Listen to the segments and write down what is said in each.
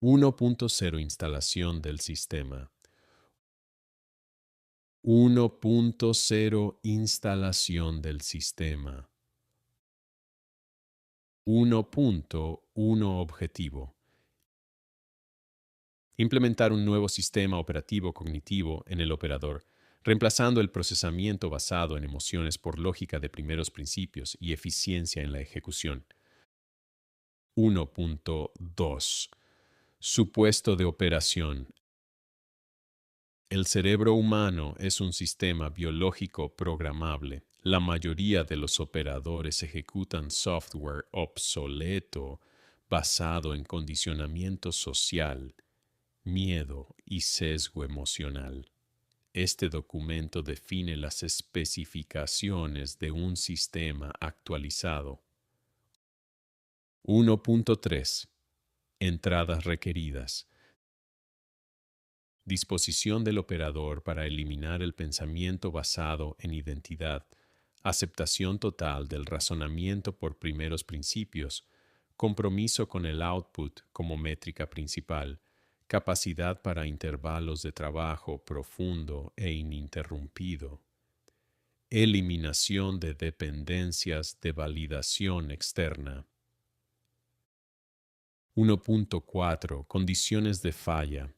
1.0 Instalación del sistema. 1.0 Instalación del sistema. 1.1 Objetivo. Implementar un nuevo sistema operativo cognitivo en el operador, reemplazando el procesamiento basado en emociones por lógica de primeros principios y eficiencia en la ejecución. 1.2 Supuesto de operación. El cerebro humano es un sistema biológico programable. La mayoría de los operadores ejecutan software obsoleto basado en condicionamiento social, miedo y sesgo emocional. Este documento define las especificaciones de un sistema actualizado. 1.3 Entradas requeridas. Disposición del operador para eliminar el pensamiento basado en identidad, aceptación total del razonamiento por primeros principios, compromiso con el output como métrica principal, capacidad para intervalos de trabajo profundo e ininterrumpido, eliminación de dependencias de validación externa. 1.4 Condiciones de falla.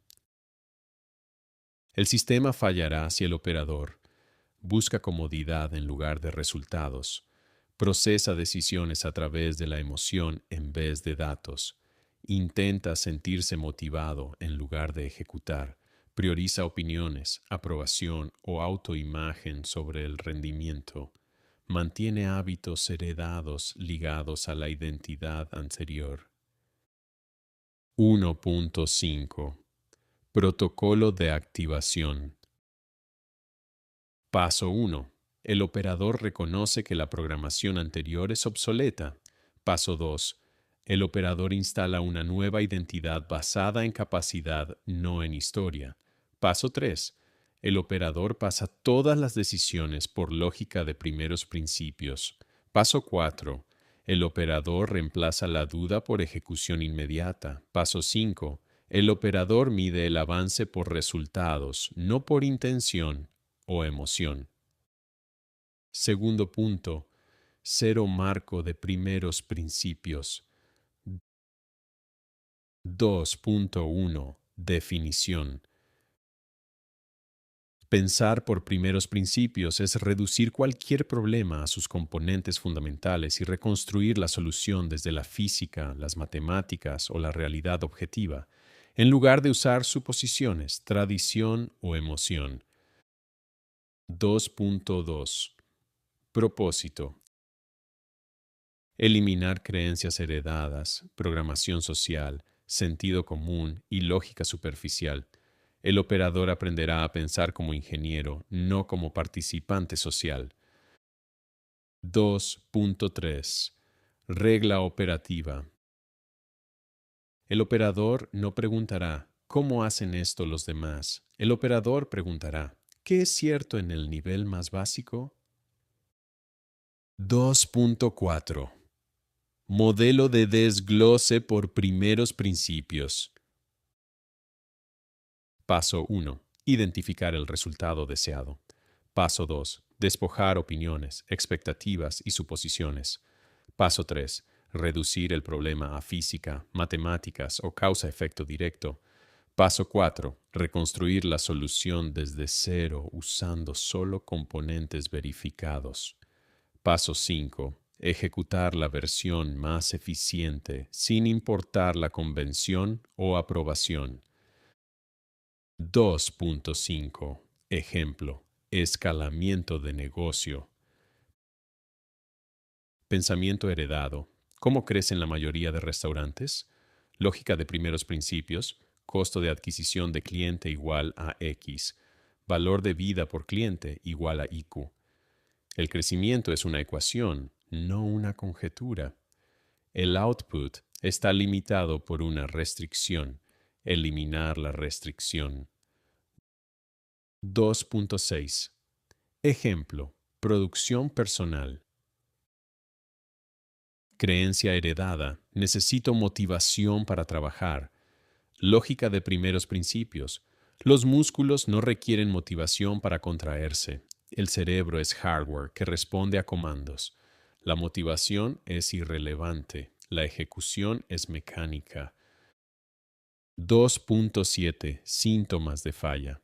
El sistema fallará si el operador busca comodidad en lugar de resultados, procesa decisiones a través de la emoción en vez de datos, intenta sentirse motivado en lugar de ejecutar, prioriza opiniones, aprobación o autoimagen sobre el rendimiento, mantiene hábitos heredados ligados a la identidad anterior. 1.5 Protocolo de activación. Paso 1. El operador reconoce que la programación anterior es obsoleta. Paso 2. El operador instala una nueva identidad basada en capacidad, no en historia. Paso 3. El operador pasa todas las decisiones por lógica de primeros principios. Paso 4. El operador reemplaza la duda por ejecución inmediata. Paso 5. El operador mide el avance por resultados, no por intención o emoción. Segundo punto, cero marco de primeros principios. 2.1 Definición. Pensar por primeros principios es reducir cualquier problema a sus componentes fundamentales y reconstruir la solución desde la física, las matemáticas o la realidad objetiva, en lugar de usar suposiciones, tradición o emoción. 2.2 Propósito. Eliminar creencias heredadas, programación social, sentido común y lógica superficial. El operador aprenderá a pensar como ingeniero, no como participante social. 2.3 Regla operativa. El operador no preguntará ¿cómo hacen esto los demás? El operador preguntará ¿qué es cierto en el nivel más básico? 2.4 Modelo de desglose por primeros principios. Paso 1. Identificar el resultado deseado. Paso 2. Despojar opiniones, expectativas y suposiciones. Paso 3. Reducir el problema a física, matemáticas o causa-efecto directo. Paso 4. Reconstruir la solución desde cero usando solo componentes verificados. Paso 5. Ejecutar la versión más eficiente sin importar la convención o aprobación. 2.5 Ejemplo. Escalamiento de negocio. Pensamiento heredado. ¿Cómo crecen la mayoría de restaurantes? Lógica de primeros principios. Costo de adquisición de cliente igual a X. Valor de vida por cliente igual a IQ. El crecimiento es una ecuación, no una conjetura. El output está limitado por una restricción. Eliminar la restricción. 2.6 Ejemplo. Producción personal. Creencia heredada. Necesito motivación para trabajar. Lógica de primeros principios. Los músculos no requieren motivación para contraerse. El cerebro es hardware que responde a comandos. La motivación es irrelevante. La ejecución es mecánica. 2.7. Síntomas de falla.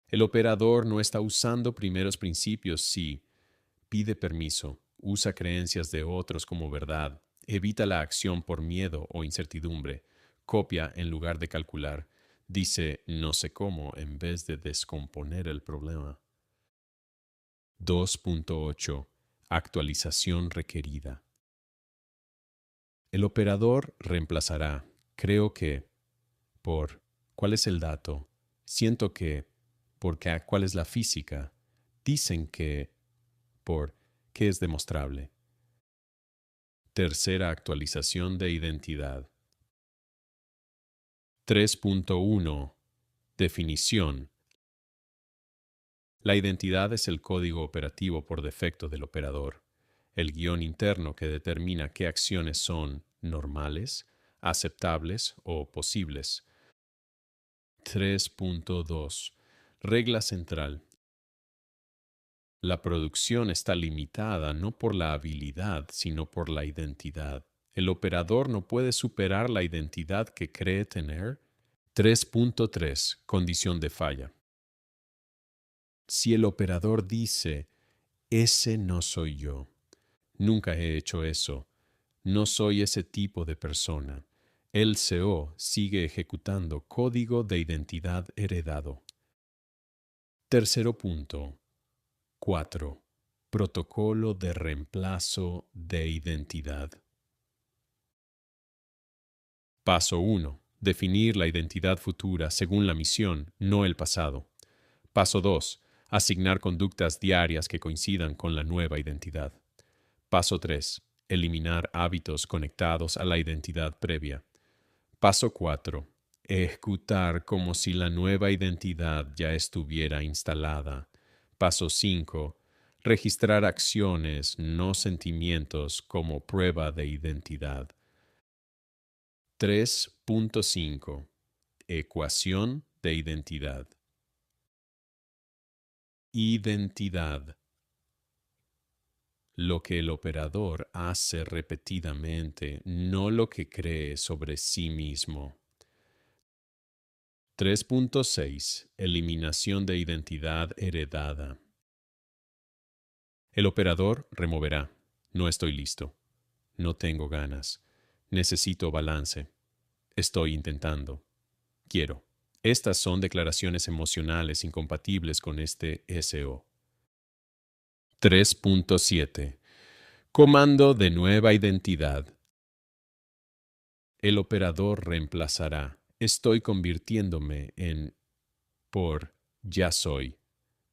El operador no está usando primeros principios si pide permiso, usa creencias de otros como verdad, evita la acción por miedo o incertidumbre, copia en lugar de calcular, dice no sé cómo en vez de descomponer el problema. 2.8. Actualización requerida. El operador reemplazará creo que por ¿cuál es el dato? Siento que porque ¿cuál es la física? Dicen que por ¿qué es demostrable? Tercera actualización de identidad. 3.1. Definición. La identidad es el código operativo por defecto del operador, el guión interno que determina qué acciones son normales, aceptables o posibles. 3.2. Regla central. La producción está limitada no por la habilidad, sino por la identidad. El operador no puede superar la identidad que cree tener. 3.3. Condición de falla. Si el operador dice, ese no soy yo, nunca he hecho eso, no soy ese tipo de persona, el CO sigue ejecutando código de identidad heredado. Tercero punto. 4. Protocolo de reemplazo de identidad. Paso 1. Definir la identidad futura según la misión, no el pasado. Paso 2. Asignar conductas diarias que coincidan con la nueva identidad. Paso 3. Eliminar hábitos conectados a la identidad previa. Paso 4. Ejecutar como si la nueva identidad ya estuviera instalada. Paso 5. Registrar acciones, no sentimientos, como prueba de identidad. 3.5. Ecuación de identidad. Identidad. Lo que el operador hace repetidamente, no lo que cree sobre sí mismo. 3.6. Eliminación de identidad heredada. El operador removerá. No estoy listo. No tengo ganas. Necesito balance. Estoy intentando. Quiero. Estas son declaraciones emocionales incompatibles con este SO. 3.7. Comando de nueva identidad. El operador reemplazará. Estoy convirtiéndome en por ya soy.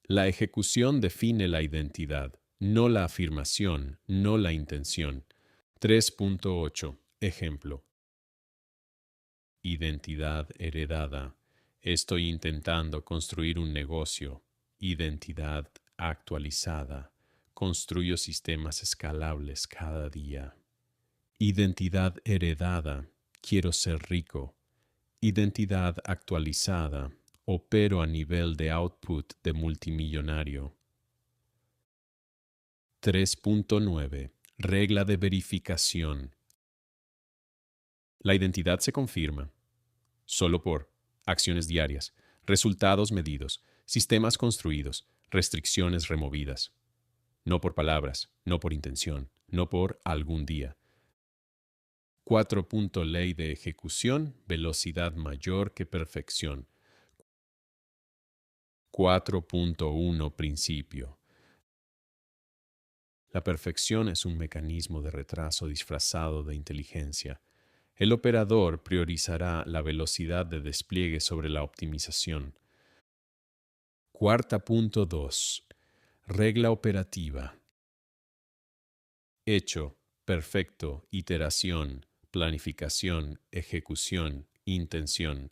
La ejecución define la identidad, no la afirmación, no la intención. 3.8. Ejemplo. Identidad heredada. Estoy intentando construir un negocio. Identidad actualizada. Construyo sistemas escalables cada día. Identidad heredada. Quiero ser rico. Identidad actualizada. Opero a nivel de output de multimillonario. 3.9. Regla de verificación. La identidad se confirma solo por acciones diarias, resultados medidos, sistemas construidos, restricciones removidas. No por palabras, no por intención, no por algún día. 4. Ley de ejecución, velocidad mayor que perfección. 4.1. Principio. La perfección es un mecanismo de retraso disfrazado de inteligencia. El operador priorizará la velocidad de despliegue sobre la optimización. 4.2. Regla operativa. Hecho, perfecto, iteración, planificación, ejecución, intención.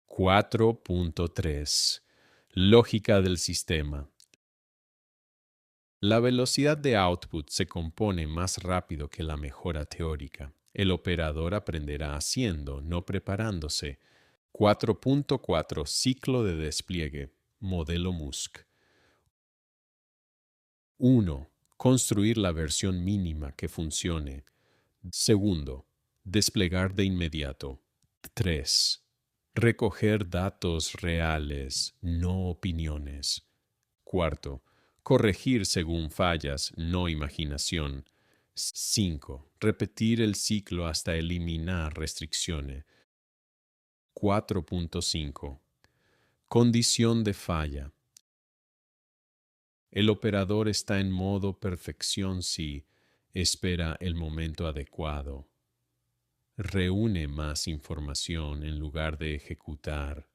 4.3. Lógica del sistema. La velocidad de output se compone más rápido que la mejora teórica. El operador aprenderá haciendo, no preparándose. 4.4 Ciclo de despliegue. Modelo Musk. 1. Construir la versión mínima que funcione. Segundo, desplegar de inmediato. 3. Recoger datos reales, no opiniones. Cuarto, corregir según fallas, no imaginación. 5. Repetir el ciclo hasta eliminar restricciones. 4.5. Condición de falla. El operador está en modo perfección si espera el momento adecuado. Reúne más información en lugar de ejecutar.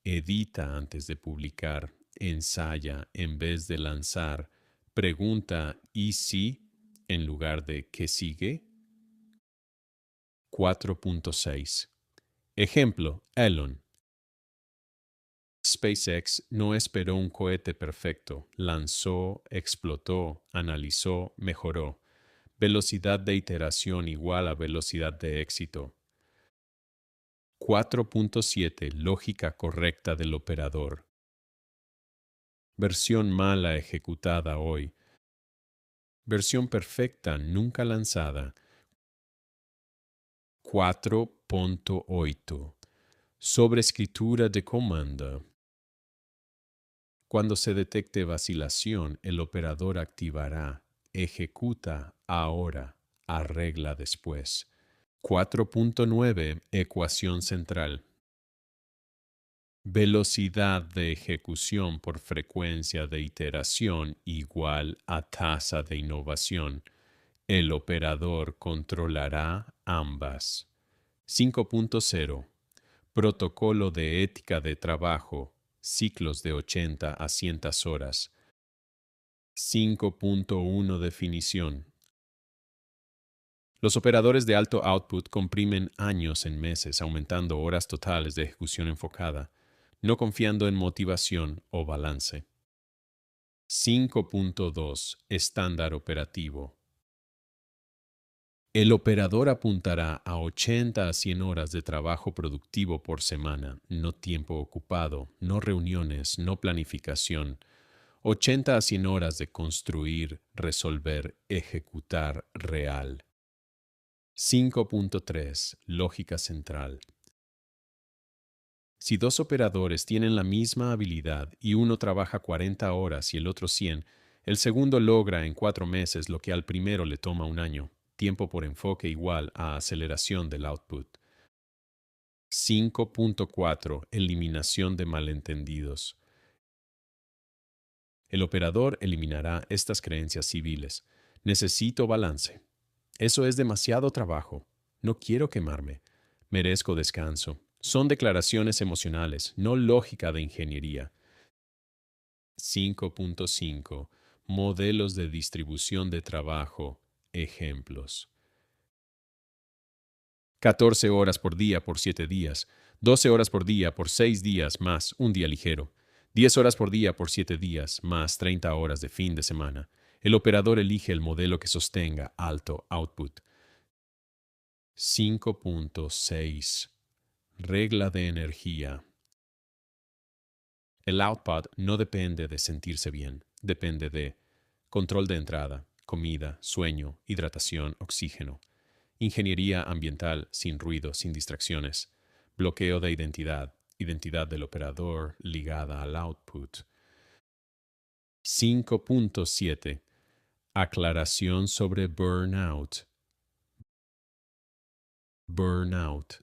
Edita antes de publicar. Ensaya en vez de lanzar. Pregunta ¿y si? En lugar de ¿qué sigue? 4.6. Ejemplo, Elon. SpaceX no esperó un cohete perfecto. Lanzó, explotó, analizó, mejoró. Velocidad de iteración igual a velocidad de éxito. 4.7 Lógica correcta del operador. Versión mala ejecutada hoy. Versión perfecta nunca lanzada. 4.8 Sobreescritura de comando. Cuando se detecte vacilación, el operador activará ejecuta ahora, arregla después. 4.9 Ecuación central. Velocidad de ejecución por frecuencia de iteración igual a tasa de innovación. El operador controlará ambas. 5.0 Protocolo de ética de trabajo. Ciclos de 80 a 100 horas. 5.1 Definición. Los operadores de alto output comprimen años en meses, aumentando horas totales de ejecución enfocada, no confiando en motivación o balance. 5.2 Estándar operativo. El operador apuntará a 80 a 100 horas de trabajo productivo por semana, no tiempo ocupado, no reuniones, no planificación. 80 a 100 horas de construir, resolver, ejecutar real. 5.3 Lógica central. Si dos operadores tienen la misma habilidad y uno trabaja 40 horas y el otro 100, el segundo logra en 4 meses lo que al primero le toma un año. Tiempo por enfoque igual a aceleración del output. 5.4 Eliminación de malentendidos. El operador eliminará estas creencias civiles. Necesito balance. Eso es demasiado trabajo. No quiero quemarme. Merezco descanso. Son declaraciones emocionales, no lógica de ingeniería. 5.5 Modelos de distribución de trabajo. Ejemplos. 14 horas por día por 7 días, 12 horas por día por 6 días más un día ligero, 10 horas por día por 7 días más 30 horas de fin de semana. El operador elige el modelo que sostenga alto output. 5.6 Regla de energía. El output no depende de sentirse bien, depende de control de entrada, comida, sueño, hidratación, oxígeno. Ingeniería ambiental sin ruido, sin distracciones. Bloqueo de identidad, identidad del operador ligada al output. 5.7 Aclaración sobre burnout. Burnout.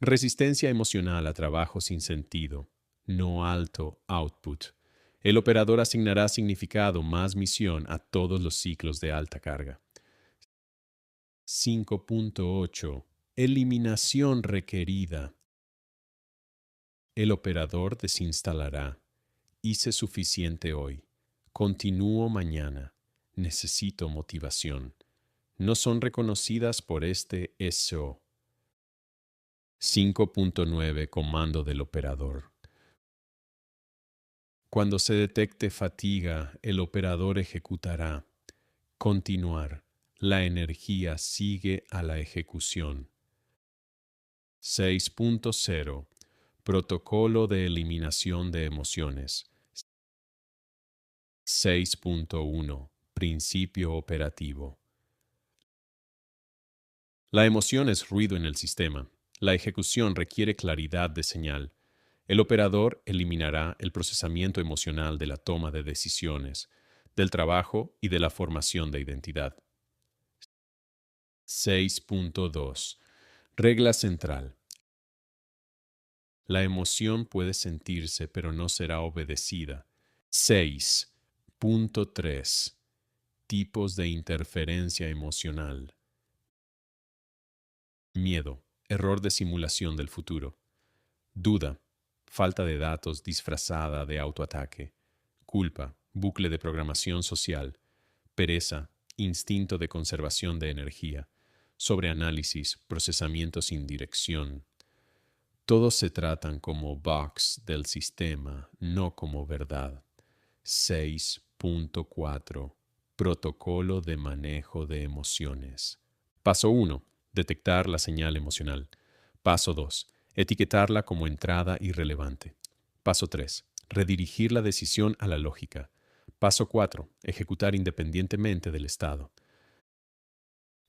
Resistencia emocional a trabajo sin sentido, no alto output. El operador asignará significado más misión a todos los ciclos de alta carga. 5.8 Eliminación requerida. El operador desinstalará. Hice suficiente hoy. Continúo mañana. Necesito motivación. No son reconocidas por este SO. 5.9 Comando del operador. Cuando se detecte fatiga, el operador ejecutará. Continuar. La energía sigue a la ejecución. 6.0 Protocolo de eliminación de emociones. 6.1 Principio operativo. La emoción es ruido en el sistema. La ejecución requiere claridad de señal. El operador eliminará el procesamiento emocional de la toma de decisiones, del trabajo y de la formación de identidad. 6.2 Regla central. La emoción puede sentirse, pero no será obedecida. 6.3 Tipos de interferencia emocional. Miedo, error de simulación del futuro. Duda, falta de datos disfrazada de autoataque. Culpa, bucle de programación social. Pereza, instinto de conservación de energía. Sobreanálisis, procesamiento sin dirección. Todos se tratan como bugs del sistema, no como verdad. 6.4 Protocolo de manejo de emociones. Paso 1. Detectar la señal emocional. Paso 2. Etiquetarla como entrada irrelevante. Paso 3. Redirigir la decisión a la lógica. Paso 4. Ejecutar independientemente del estado.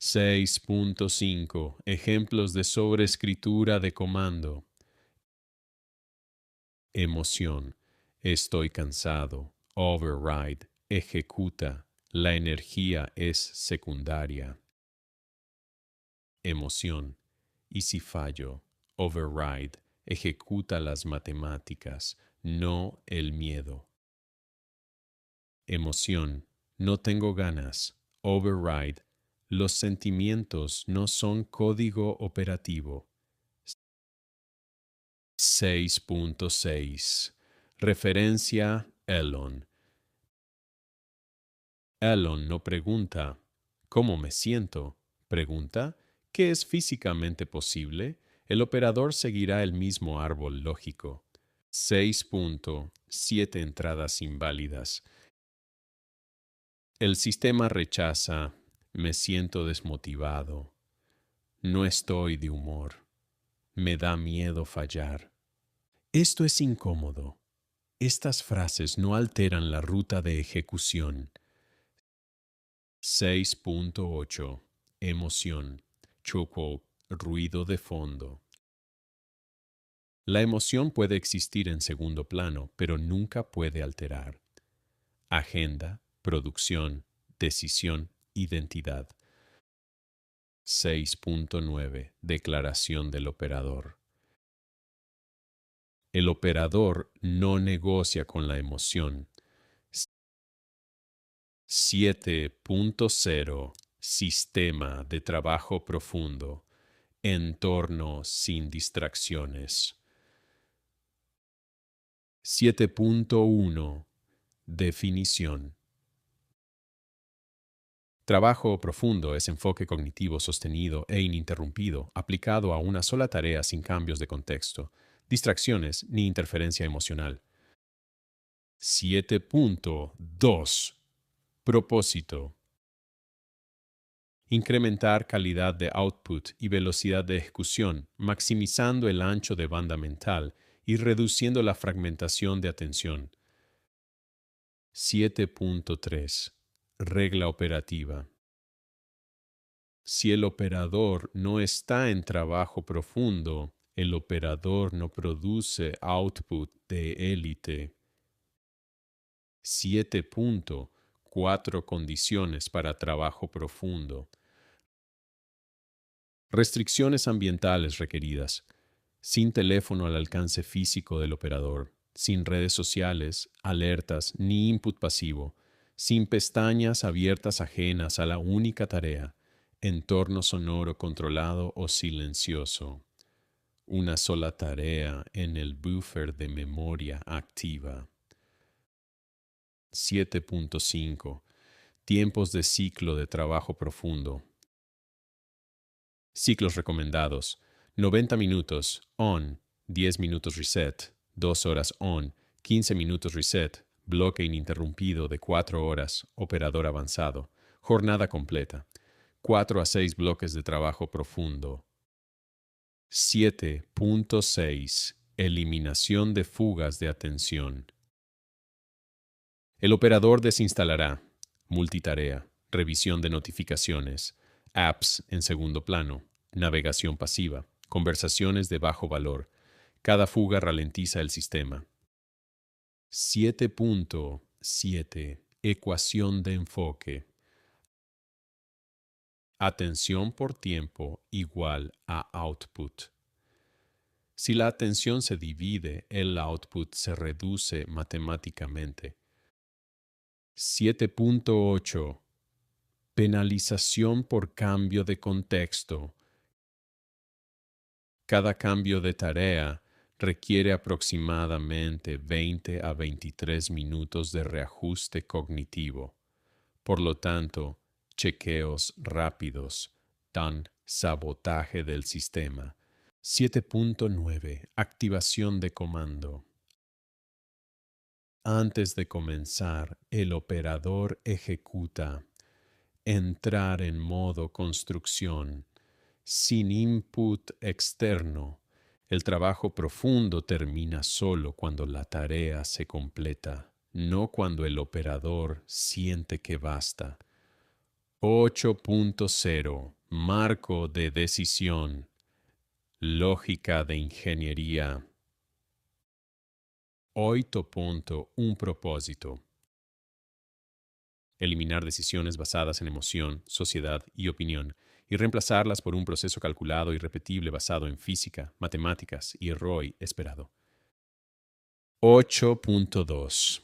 6.5 Ejemplos de sobreescritura de comando. Emoción. Estoy cansado. Override. Ejecuta. La energía es secundaria. Emoción. Y si fallo, override. Ejecuta las matemáticas, no el miedo. Emoción. No tengo ganas. Override. Los sentimientos no son código operativo. 6.6 Referencia Elon. Elon no pregunta ¿cómo me siento? Pregunta ¿qué es físicamente posible? El operador seguirá el mismo árbol lógico. 6.7 Entradas inválidas. El sistema rechaza me siento desmotivado. No estoy de humor. Me da miedo fallar. Esto es incómodo. Estas frases no alteran la ruta de ejecución. 6.8 Emoción. Choco, ruido de fondo. La emoción puede existir en segundo plano, pero nunca puede alterar. Agenda, producción, decisión, identidad. 6.9 Declaración del operador. El operador no negocia con la emoción. 7.0 Sistema de trabajo profundo. Entorno sin distracciones. 7.1 Definición. Trabajo profundo es enfoque cognitivo sostenido e ininterrumpido, aplicado a una sola tarea sin cambios de contexto, distracciones ni interferencia emocional. 7.2 Propósito. Incrementar calidad de output y velocidad de ejecución, maximizando el ancho de banda mental y reduciendo la fragmentación de atención. 7.3 Regla operativa. Si el operador no está en trabajo profundo, el operador no produce output de élite. 7.4 Condiciones para trabajo profundo. Restricciones ambientales requeridas. Sin teléfono al alcance físico del operador, sin redes sociales, alertas ni input pasivo, sin pestañas abiertas ajenas a la única tarea, entorno sonoro controlado o silencioso. Una sola tarea en el buffer de memoria activa. 7.5 Tiempos de ciclo de trabajo profundo. Ciclos recomendados. 90 minutos on, 10 minutos reset, 2 horas on, 15 minutos reset, bloque ininterrumpido de 4 horas, operador avanzado, jornada completa. 4 a 6 bloques de trabajo profundo. 7.6. Eliminación de fugas de atención. El operador desinstalará multitarea, revisión de notificaciones, apps en segundo plano, navegación pasiva, conversaciones de bajo valor. Cada fuga ralentiza el sistema. 7.7. Ecuación de enfoque. Atención por tiempo igual a output. Si la atención se divide, el output se reduce matemáticamente. 7.8. Penalización por cambio de contexto. Cada cambio de tarea requiere aproximadamente 20 a 23 minutos de reajuste cognitivo. Por lo tanto, chequeos rápidos dan sabotaje del sistema. 7.9. Activación de comando. Antes de comenzar, el operador ejecuta entrar en modo construcción. Sin input externo, el trabajo profundo termina solo cuando la tarea se completa, no cuando el operador siente que basta. 8.0. Marco de decisión. Lógica de ingeniería. 8.1 propósito. Eliminar decisiones basadas en emoción, sociedad y opinión, y reemplazarlas por un proceso calculado y repetible basado en física, matemáticas y ROI esperado. 8.2.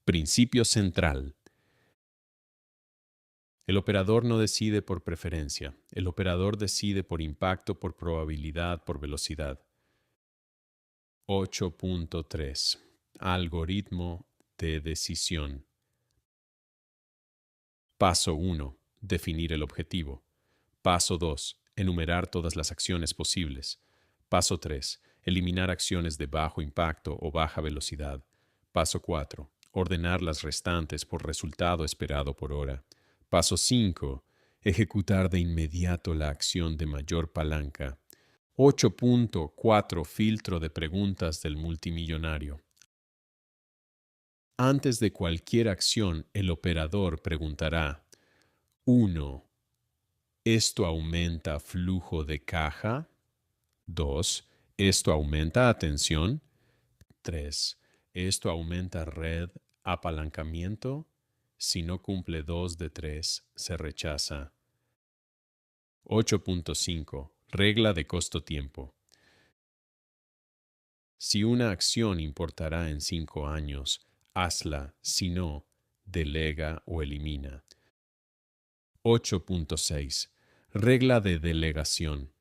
Principio central. El operador no decide por preferencia. El operador decide por impacto, por probabilidad, por velocidad. 8.3. Algoritmo de decisión. Paso 1. Definir el objetivo. Paso 2. Enumerar todas las acciones posibles. Paso 3. Eliminar acciones de bajo impacto o baja velocidad. Paso 4. Ordenar las restantes por resultado esperado por hora. Paso 5. Ejecutar de inmediato la acción de mayor palanca. 8.4. Filtro de preguntas del multimillonario. Antes de cualquier acción, el operador preguntará: 1. ¿Esto aumenta flujo de caja? 2. ¿Esto aumenta atención? 3. ¿Esto aumenta red apalancamiento? Si no cumple 2 de 3, se rechaza. 8.5. Regla de costo-tiempo. Si una acción importará en 5 años, hazla, si no, delega o elimina. 8.6. Regla de delegación.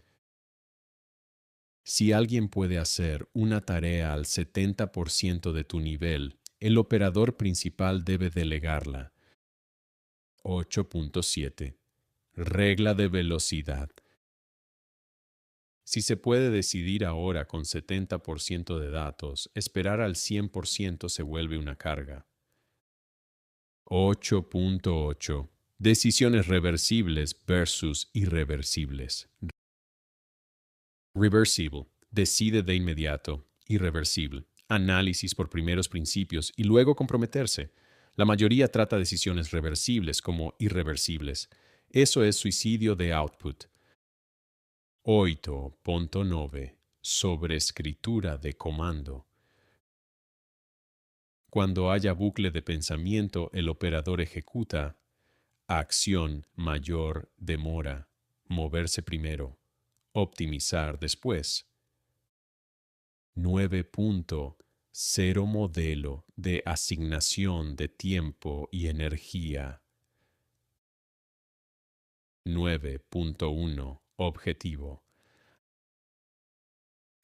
Si alguien puede hacer una tarea al 70% de tu nivel, el operador principal debe delegarla. 8.7. Regla de velocidad. Si se puede decidir ahora con 70% de datos, esperar al 100% se vuelve una carga. 8.8. Decisiones reversibles versus irreversibles. Reversible. Decide de inmediato. Irreversible. Análisis por primeros principios y luego comprometerse. La mayoría trata decisiones reversibles como irreversibles. Eso es suicidio de output. 8.9. Sobreescritura de comando. Cuando haya bucle de pensamiento, el operador ejecuta acción mayor demora, moverse primero, optimizar después. 9.0 Modelo de asignación de tiempo y energía. 9.1 Objetivo.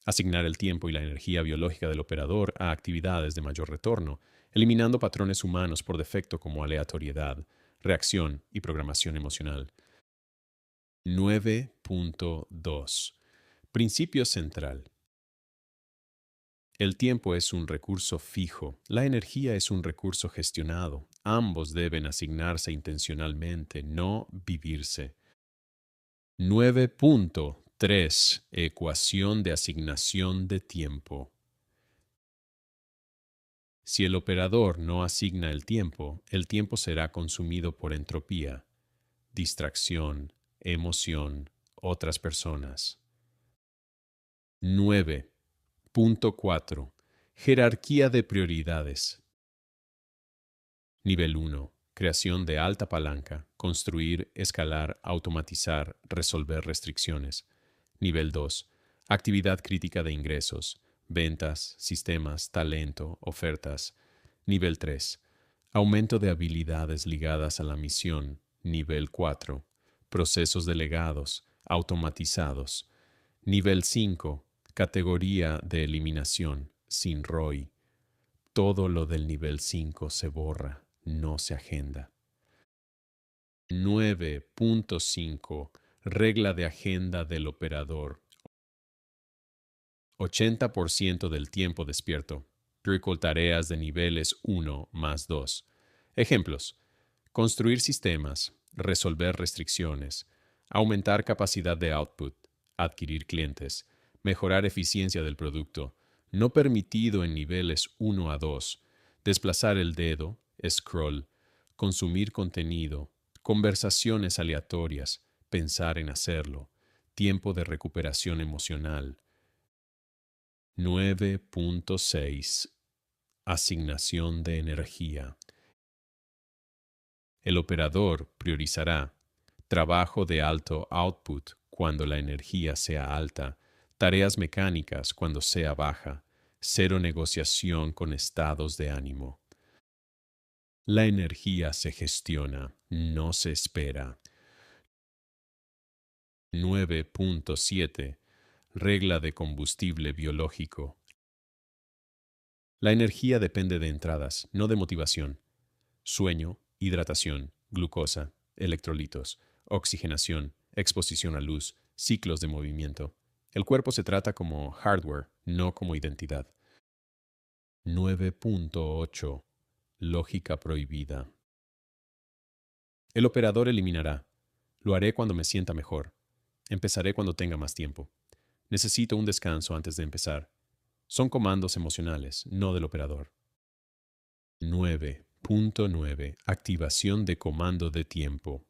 Asignar el tiempo y la energía biológica del operador a actividades de mayor retorno, eliminando patrones humanos por defecto como aleatoriedad, reacción y programación emocional. 9.2 Principio central. El tiempo es un recurso fijo, la energía es un recurso gestionado. Ambos deben asignarse intencionalmente, no vivirse. 9.3 Ecuación de asignación de tiempo. Si el operador no asigna el tiempo será consumido por entropía, distracción, emoción, otras personas. 9.4 Jerarquía de prioridades. Nivel 1. Creación de alta palanca. Construir, escalar, automatizar, resolver restricciones. Nivel 2. Actividad crítica de ingresos. Ventas, sistemas, talento, ofertas. Nivel 3. Aumento de habilidades ligadas a la misión. Nivel 4. Procesos delegados, automatizados. Nivel 5. Categoría de eliminación, sin ROI. Todo lo del nivel 5 se borra, no se agenda. 9.5 Regla de agenda del operador. 80% del tiempo despierto. Record tareas de niveles 1 más 2. Ejemplos. Construir sistemas, resolver restricciones, aumentar capacidad de output, adquirir clientes, mejorar eficiencia del producto, no permitido en niveles 1 a 2, desplazar el dedo, scroll, consumir contenido, conversaciones aleatorias, pensar en hacerlo, tiempo de recuperación emocional. 9.6 Asignación de energía. El operador priorizará trabajo de alto output cuando la energía sea alta, tareas mecánicas cuando sea baja, cero negociación con estados de ánimo. La energía se gestiona, no se espera. 9.7 Regla de combustible biológico. La energía depende de entradas, no de motivación. Sueño, hidratación, glucosa, electrolitos, oxigenación, exposición a luz, ciclos de movimiento. El cuerpo se trata como hardware, no como identidad. 9.8 Lógica prohibida. El operador eliminará. Lo haré cuando me sienta mejor. Empezaré cuando tenga más tiempo. Necesito un descanso antes de empezar. Son comandos emocionales, no del operador. 9.9 Activación de comando de tiempo.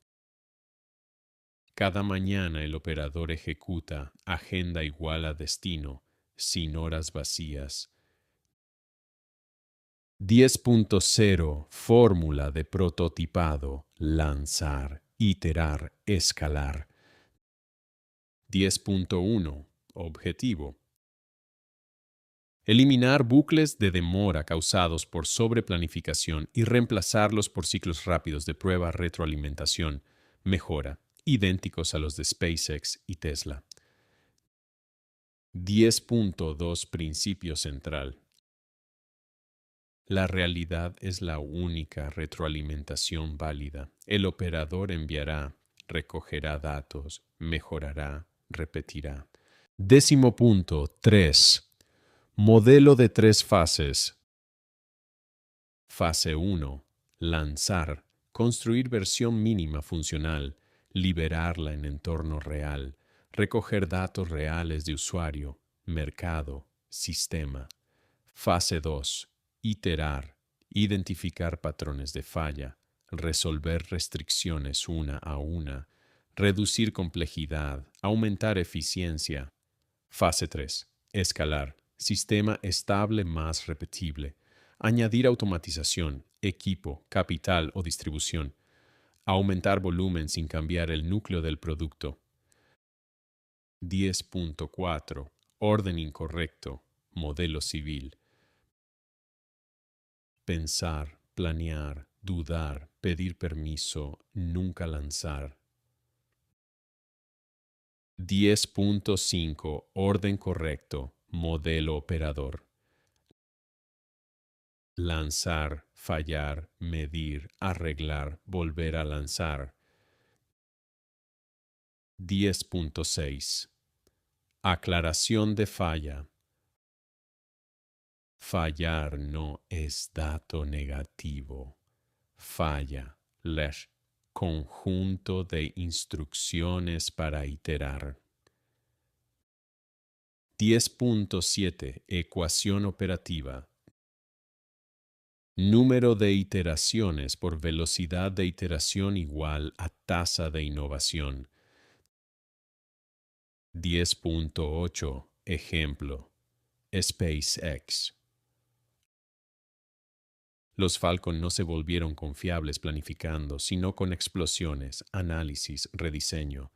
Cada mañana el operador ejecuta agenda igual a destino, sin horas vacías. 10.0 Fórmula de prototipado, lanzar, iterar, escalar. 10.1 Objetivo. Eliminar bucles de demora causados por sobreplanificación y reemplazarlos por ciclos rápidos de prueba retroalimentación, mejora, idénticos a los de SpaceX y Tesla. 10.2 Principio central. La realidad es la única retroalimentación válida. El operador enviará, recogerá datos, mejorará, repetirá. 10.3 Modelo de 3 fases. Fase 1. Lanzar. Construir versión mínima funcional. Liberarla en entorno real. Recoger datos reales de usuario, mercado, sistema. Fase 2. Iterar. Identificar patrones de falla. Resolver restricciones una a una. Reducir complejidad. Aumentar eficiencia. Fase 3. Escalar. Sistema estable más repetible. Añadir automatización, equipo, capital o distribución. Aumentar volumen sin cambiar el núcleo del producto. 10.4 Orden incorrecto. Modelo civil. Pensar, planear, dudar, pedir permiso, nunca lanzar. 10.5 Orden correcto. Modelo operador. Lanzar, fallar, medir, arreglar, volver a lanzar. 10.6 Aclaración de falla. Fallar no es dato negativo. Falla, ler, Conjunto de instrucciones para iterar. 10.7. Ecuación operativa. Número de iteraciones por velocidad de iteración igual a tasa de innovación. 10.8. Ejemplo. SpaceX. Los Falcon no se volvieron confiables planificando, sino con explosiones, análisis, rediseño.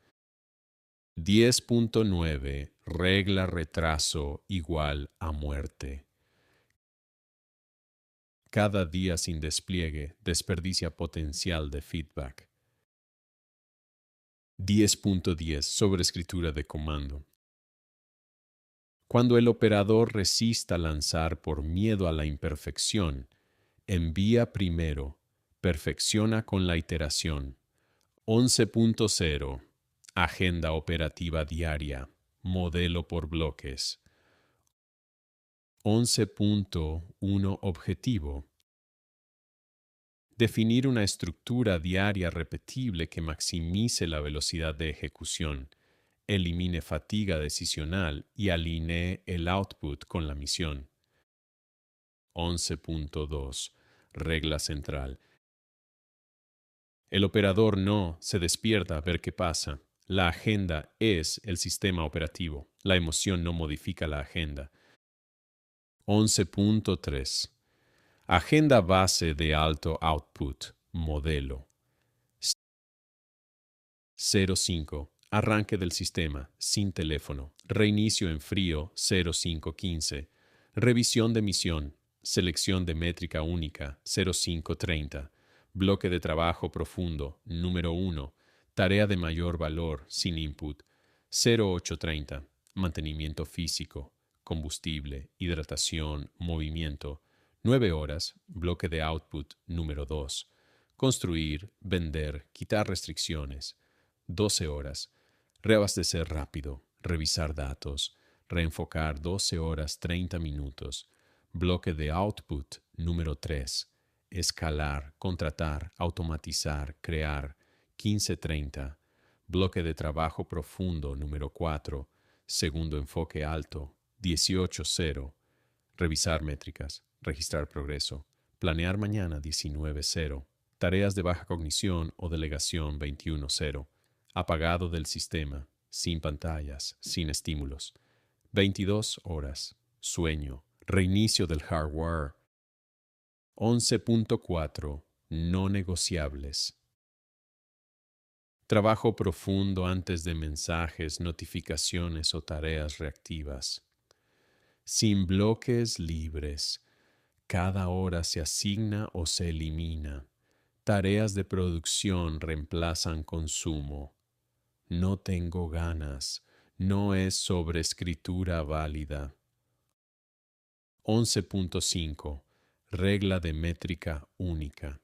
10.9. Regla retraso igual a muerte. Cada día sin despliegue desperdicia potencial de feedback. 10.10. Sobreescritura de comando. Cuando el operador resista lanzar por miedo a la imperfección, envía primero, perfecciona con la iteración. 11.0. Agenda operativa diaria, modelo por bloques. 11.1. Objetivo. Definir una estructura diaria repetible que maximice la velocidad de ejecución, elimine fatiga decisional y alinee el output con la misión. 11.2. Regla central. El operador no se despierta a ver qué pasa. La agenda es el sistema operativo. La emoción no modifica la agenda. 11.3. Agenda base de alto output, modelo. 05. Arranque del sistema, sin teléfono. Reinicio en frío, 0515. Revisión de misión. Selección de métrica única, 0530. Bloque de trabajo profundo, número 1. Tarea de mayor valor, sin input, 0830. Mantenimiento físico, combustible, hidratación, movimiento. 9 horas, bloque de output, número 2. Construir, vender, quitar restricciones. 12 horas. Reabastecer rápido, revisar datos, reenfocar 12 horas 30 minutos. Bloque de output número 3. Escalar, contratar, automatizar, crear 15:30. Bloque de trabajo profundo número 4. Segundo enfoque alto 18:0. Revisar métricas, registrar progreso. Planear mañana 19:0. Tareas de baja cognición o delegación 21:0. Apagado del sistema, sin pantallas, sin estímulos. 22 horas. Sueño. Reinicio del hardware. 11.4. No negociables. Trabajo profundo antes de mensajes, notificaciones o tareas reactivas. Sin bloques libres. Cada hora se asigna o se elimina. Tareas de producción reemplazan consumo. No tengo ganas. No es sobreescritura válida. 11.5. Regla de métrica única.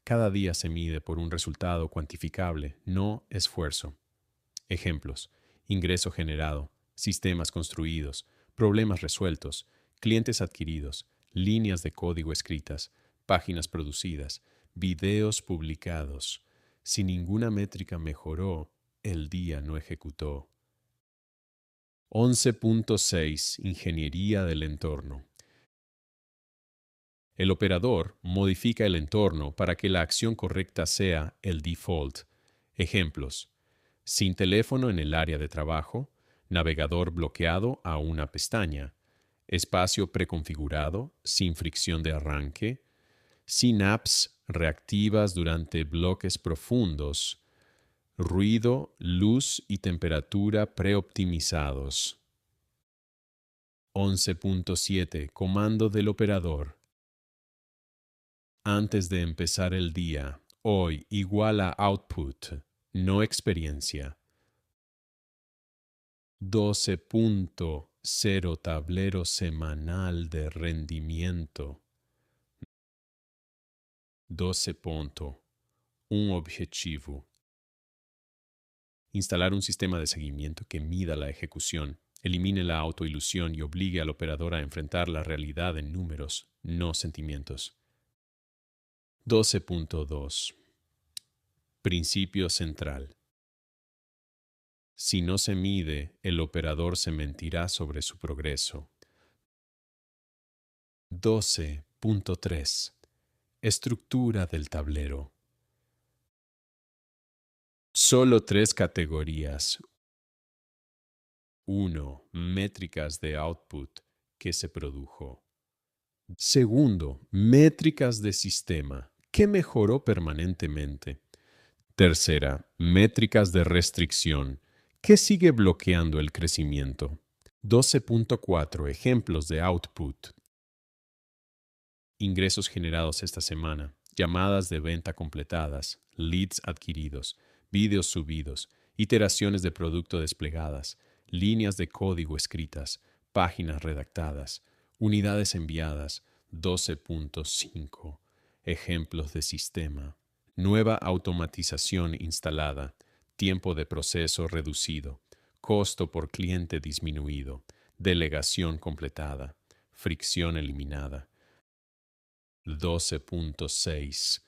Cada día se mide por un resultado cuantificable, no esfuerzo. Ejemplos: ingreso generado, sistemas construidos, problemas resueltos, clientes adquiridos, líneas de código escritas, páginas producidas, videos publicados. Si ninguna métrica mejoró, el día no ejecutó. 11.6. Ingeniería del entorno. El operador modifica el entorno para que la acción correcta sea el default. Ejemplos: sin teléfono en el área de trabajo, navegador bloqueado a una pestaña, espacio preconfigurado, sin fricción de arranque, sin apps reactivas durante bloques profundos, ruido, luz y temperatura preoptimizados. 11.7. Comando del operador. Antes de empezar el día, hoy igual a output, no experiencia. 12.0. Tablero semanal de rendimiento. 12. Un objetivo. Instalar un sistema de seguimiento que mida la ejecución, elimine la autoilusión y obligue al operador a enfrentar la realidad en números, no sentimientos. 12.2. Principio central. Si no se mide, el operador se mentirá sobre su progreso. 12.3. Estructura del tablero. Solo 3 categorías. 1. Métricas de output que se produjo. Segundo, métricas de sistema que mejoró permanentemente. Tercera, métricas de restricción que sigue bloqueando el crecimiento. 12.4. Ejemplos de output. Ingresos generados esta semana, llamadas de venta completadas, leads adquiridos, vídeos subidos, iteraciones de producto desplegadas, líneas de código escritas, páginas redactadas, unidades enviadas. 12.5. Ejemplos de sistema. Nueva automatización instalada, tiempo de proceso reducido, costo por cliente disminuido, delegación completada, fricción eliminada. 12.6.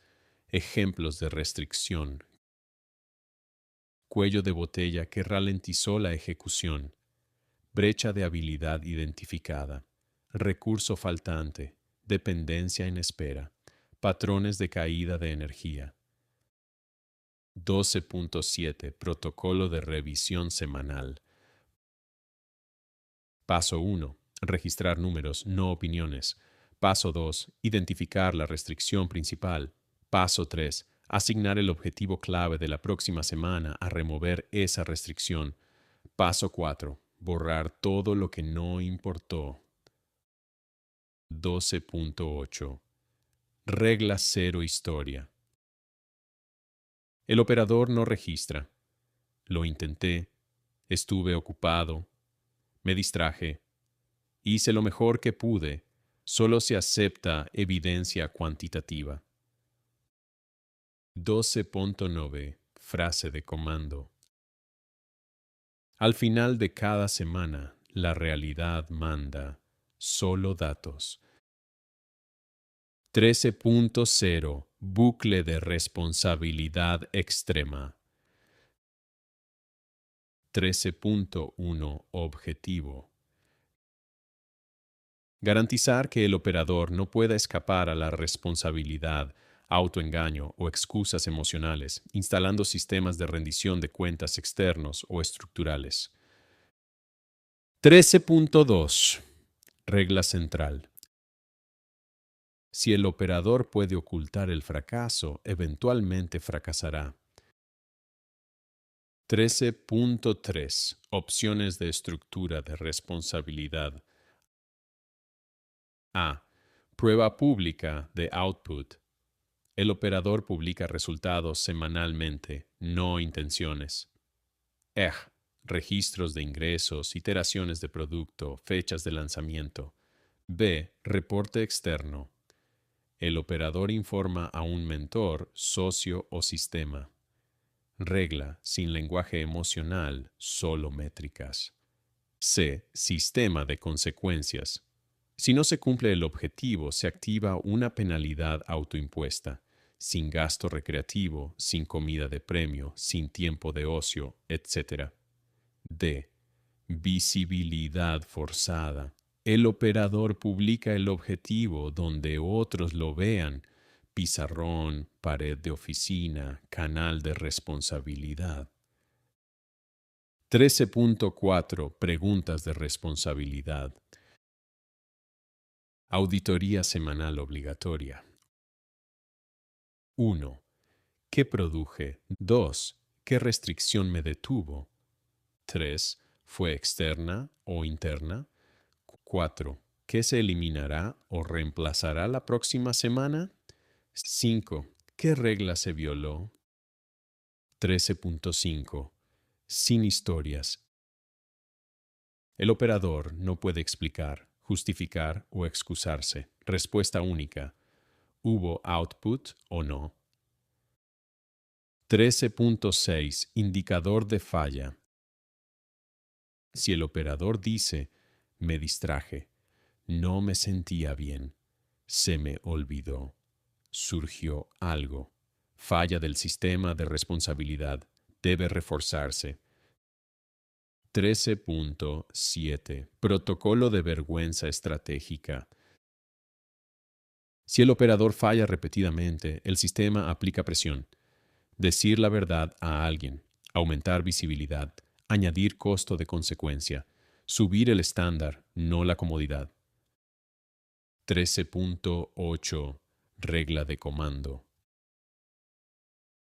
Ejemplos de restricción. Cuello de botella que ralentizó la ejecución. Brecha de habilidad identificada. Recurso faltante. Dependencia en espera. Patrones de caída de energía. 12.7. Protocolo de revisión semanal. Paso 1. Registrar números, no opiniones. Paso 2. Identificar la restricción principal. Paso 3. Asignar el objetivo clave de la próxima semana a remover esa restricción. Paso 4. Borrar todo lo que no importó. 12.8. Regla 0 historia. El operador no registra. Lo intenté. Estuve ocupado. Me distraje. Hice lo mejor que pude. Solo se acepta evidencia cuantitativa. 12.9. Frase de comando. Al final de cada semana, la realidad manda solo datos. 13.0. Bucle de responsabilidad extrema. 13.1. Objetivo. Garantizar que el operador no pueda escapar a la responsabilidad, autoengaño o excusas emocionales, instalando sistemas de rendición de cuentas externos o estructurales. 13.2. Regla central. Si el operador puede ocultar el fracaso, eventualmente fracasará. 13.3. Opciones de estructura de responsabilidad. A. Prueba pública de output. El operador publica resultados semanalmente, no intenciones. EG. Registros de ingresos, iteraciones de producto, fechas de lanzamiento. B. Reporte externo. El operador informa a un mentor, socio o sistema. Regla, sin lenguaje emocional, solo métricas. C. Sistema de consecuencias. Si no se cumple el objetivo, se activa una penalidad autoimpuesta, sin gasto recreativo, sin comida de premio, sin tiempo de ocio, etc. D. Visibilidad forzada. El operador publica el objetivo donde otros lo vean. Pizarrón, pared de oficina, canal de responsabilidad. 13.4. Preguntas de responsabilidad. Auditoría semanal obligatoria. 1. ¿Qué produje? 2. ¿Qué restricción me detuvo? 3. ¿Fue externa o interna? 4. ¿Qué se eliminará o reemplazará la próxima semana? 5. ¿Qué regla se violó? 13.5. Sin historias. El operador no puede explicar, justificar o excusarse. Respuesta única. ¿Hubo output o no? 13.6. Indicador de falla. Si el operador dice, me distraje, no me sentía bien, se me olvidó, surgió algo, Falla del sistema de responsabilidad. Debe reforzarse. 13.7. Protocolo de vergüenza estratégica. Si el operador falla repetidamente, el sistema aplica presión. Decir la verdad a alguien, aumentar visibilidad, añadir costo de consecuencia, subir el estándar, no la comodidad. 13.8. Regla de comando.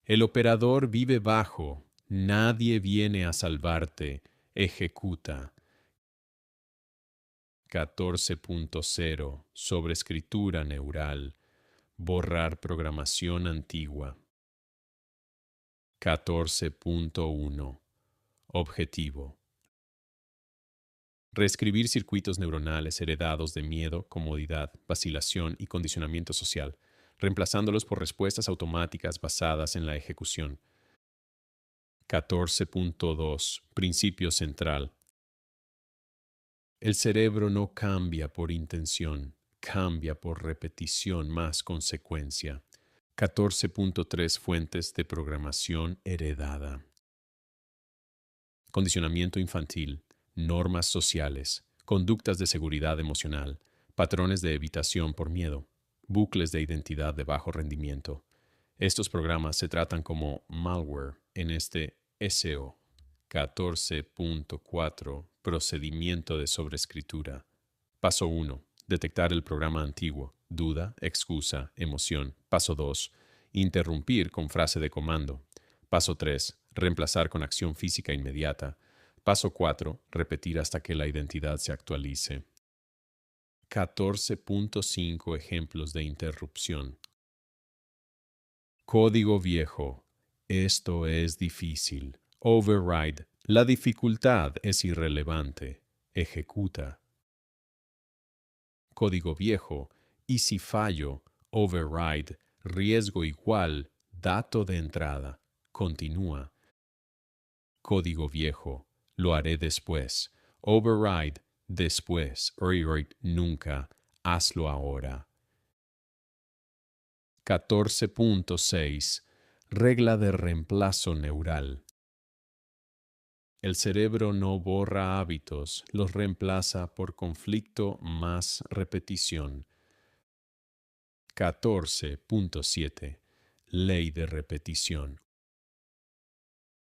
El operador vive bajo, nadie viene a salvarte, ejecuta. 14.0. Sobreescritura neural. Borrar programación antigua. 14.1. Objetivo. Reescribir circuitos neuronales heredados de miedo, comodidad, vacilación y condicionamiento social, reemplazándolos por respuestas automáticas basadas en la ejecución. 14.2. Principio central. El cerebro no cambia por intención, cambia por repetición más consecuencia. 14.3. Fuentes de programación heredada. Condicionamiento infantil, normas sociales, conductas de seguridad emocional, patrones de evitación por miedo, bucles de identidad de bajo rendimiento. Estos programas se tratan como malware en este SO. 14.4. Procedimiento de sobreescritura. Paso 1. Detectar el programa antiguo. Duda, excusa, emoción. Paso 2. Interrumpir con frase de comando. Paso 3. Reemplazar con acción física inmediata. Paso 4. Repetir hasta que la identidad se actualice. 14.5. Ejemplos de interrupción. Código viejo. Esto es difícil. Override. La dificultad es irrelevante. Ejecuta. Código viejo. Y si fallo, override. Riesgo igual. Dato de entrada. Continúa. Código viejo. Lo haré después. Override. Después. Rewrite. Nunca. Hazlo ahora. 14.6. Regla de reemplazo neural. El cerebro no borra hábitos, los reemplaza por conflicto más repetición. 14.7. Ley de repetición.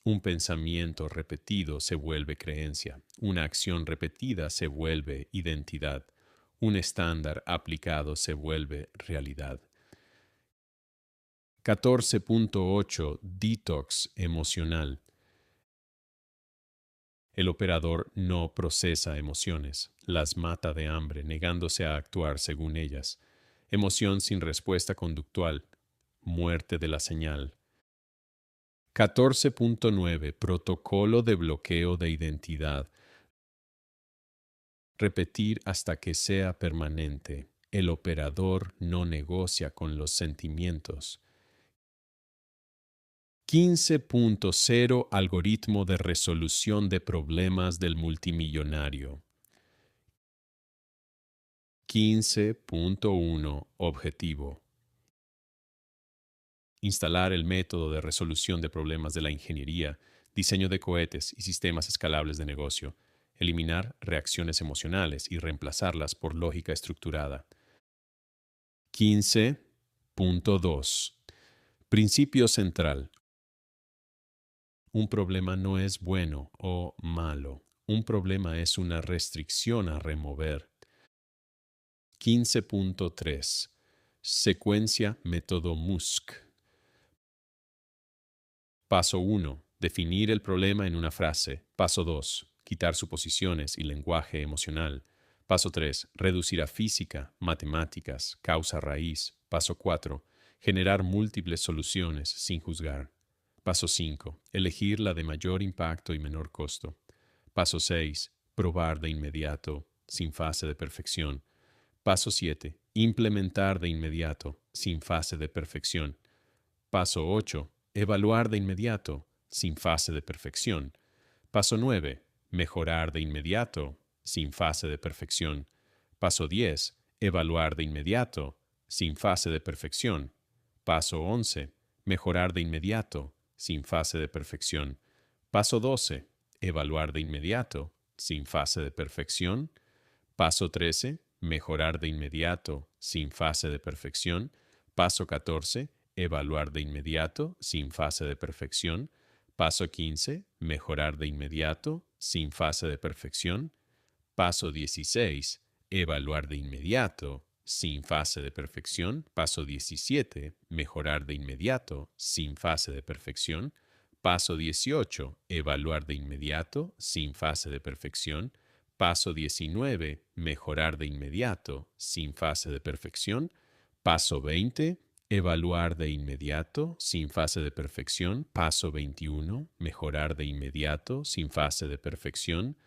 Un pensamiento repetido se vuelve creencia, una acción repetida se vuelve identidad, un estándar aplicado se vuelve realidad. 14.8. Detox emocional. El operador no procesa emociones, las mata de hambre, negándose a actuar según ellas. Emoción sin respuesta conductual, muerte de la señal. 14.9. Protocolo de bloqueo de identidad. Repetir hasta que sea permanente. El operador no negocia con los sentimientos. 15.0. Algoritmo de resolución de problemas del multimillonario. 15.1. Objetivo. Instalar el método de resolución de problemas de la ingeniería, diseño de cohetes y sistemas escalables de negocio. Eliminar reacciones emocionales y reemplazarlas por lógica estructurada. 15.2. Principio central. Un problema no es bueno o malo. Un problema es una restricción a remover. 15.3. Secuencia método Musk. Paso 1. Definir el problema en una frase. Paso 2. Quitar suposiciones y lenguaje emocional. Paso 3. Reducir a física, matemáticas, causa raíz. Paso 4. Generar múltiples soluciones sin juzgar. Paso 5. Elegir la de mayor impacto y menor costo. Paso 6. Probar de inmediato, sin fase de perfección. Paso 7. Implementar de inmediato, sin fase de perfección. Paso 8. Evaluar de inmediato, sin fase de perfección. Paso 9. Mejorar de inmediato, sin fase de perfección. Paso 10. Evaluar de inmediato, sin fase de perfección. Paso 11. mejorar de inmediato, sin fase de perfección. Paso 12, evaluar de inmediato, sin fase de perfección. Paso 13, mejorar de inmediato, sin fase de perfección. Paso 14, evaluar de inmediato, sin fase de perfección. Paso 15, mejorar de inmediato, sin fase de perfección. Paso 16, evaluar de inmediato, sin fase de perfección. Paso 17, mejorar de inmediato, sin fase de perfección. Paso 18, evaluar de inmediato, sin fase de perfección. Paso 19, mejorar de inmediato, sin fase de perfección. Paso 20, evaluar de inmediato, sin fase de perfección. Paso 21, mejorar de inmediato, sin fase de perfección.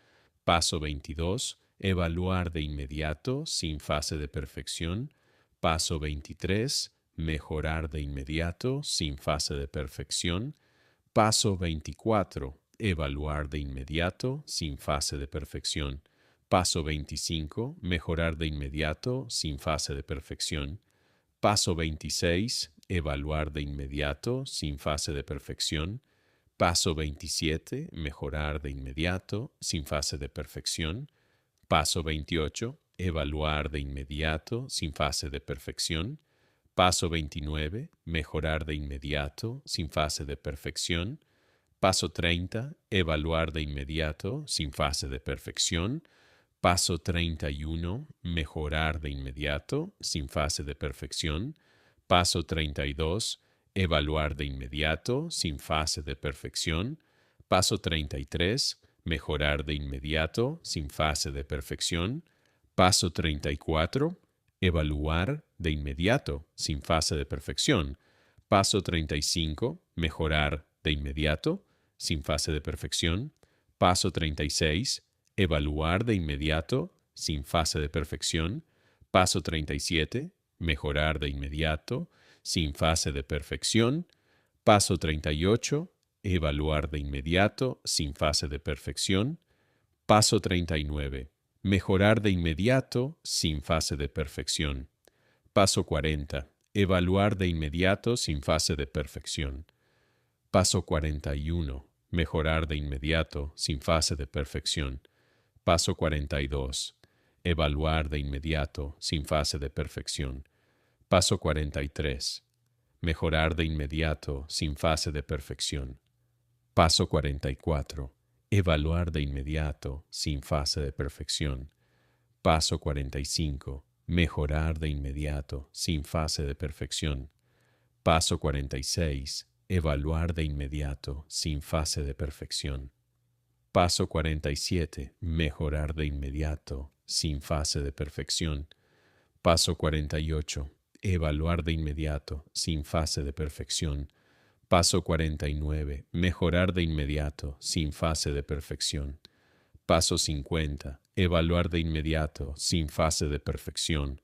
Paso 22, evaluar de inmediato, sin fase de perfección. Paso 23, mejorar de inmediato, sin fase de perfección. Paso 24, evaluar de inmediato, sin fase de perfección. Paso 25, mejorar de inmediato, sin fase de perfección. Paso 26, evaluar de inmediato, sin fase de perfección. Paso 27, mejorar de inmediato, sin fase de perfección. Paso 28, evaluar de inmediato, sin fase de perfección. Paso 29, mejorar de inmediato, sin fase de perfección. Paso 30, evaluar de inmediato, sin fase de perfección. Paso 31, mejorar de inmediato, sin fase de perfección. Paso 32, evaluar de inmediato, sin fase de perfección. Paso 33, mejorar de inmediato, sin fase de perfección. Paso 34, evaluar de inmediato, sin fase de perfección. Paso 35, mejorar de inmediato, sin fase de perfección. Paso 36, evaluar de inmediato, sin fase de perfección. Paso 37, mejorar de inmediato, sin fase de perfección. Paso 38, evaluar de inmediato, sin fase de perfección. Paso 39, mejorar de inmediato, sin fase de perfección. Paso 40, evaluar de inmediato, sin fase de perfección. Paso 41, mejorar de inmediato, sin fase de perfección. Paso 42, evaluar de inmediato, sin fase de perfección. Paso 43, mejorar de inmediato, sin fase de perfección. Paso 44, evaluar de inmediato, sin fase de perfección. Paso 45, mejorar de inmediato, sin fase de perfección. Paso 46, evaluar de inmediato, sin fase de perfección. Paso 47, mejorar de inmediato, sin fase de perfección. Paso 48, evaluar de inmediato, sin fase de perfección. Paso 49, mejorar de inmediato, sin fase de perfección. Paso 50, evaluar de inmediato, sin fase de perfección.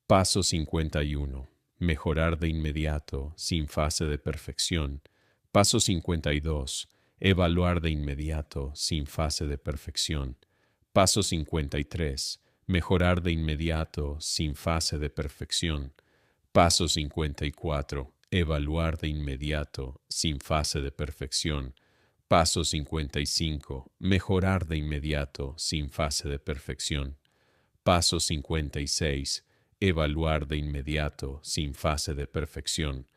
Paso 51, mejorar de inmediato, sin fase de perfección. Paso 52, evaluar de inmediato, sin fase de perfección. Paso 53, mejorar de inmediato, sin fase de perfección. Paso 54, evaluar de inmediato, sin fase de perfección. Paso 55, mejorar de inmediato, sin fase de perfección. Paso 56, evaluar de inmediato, sin fase de perfección.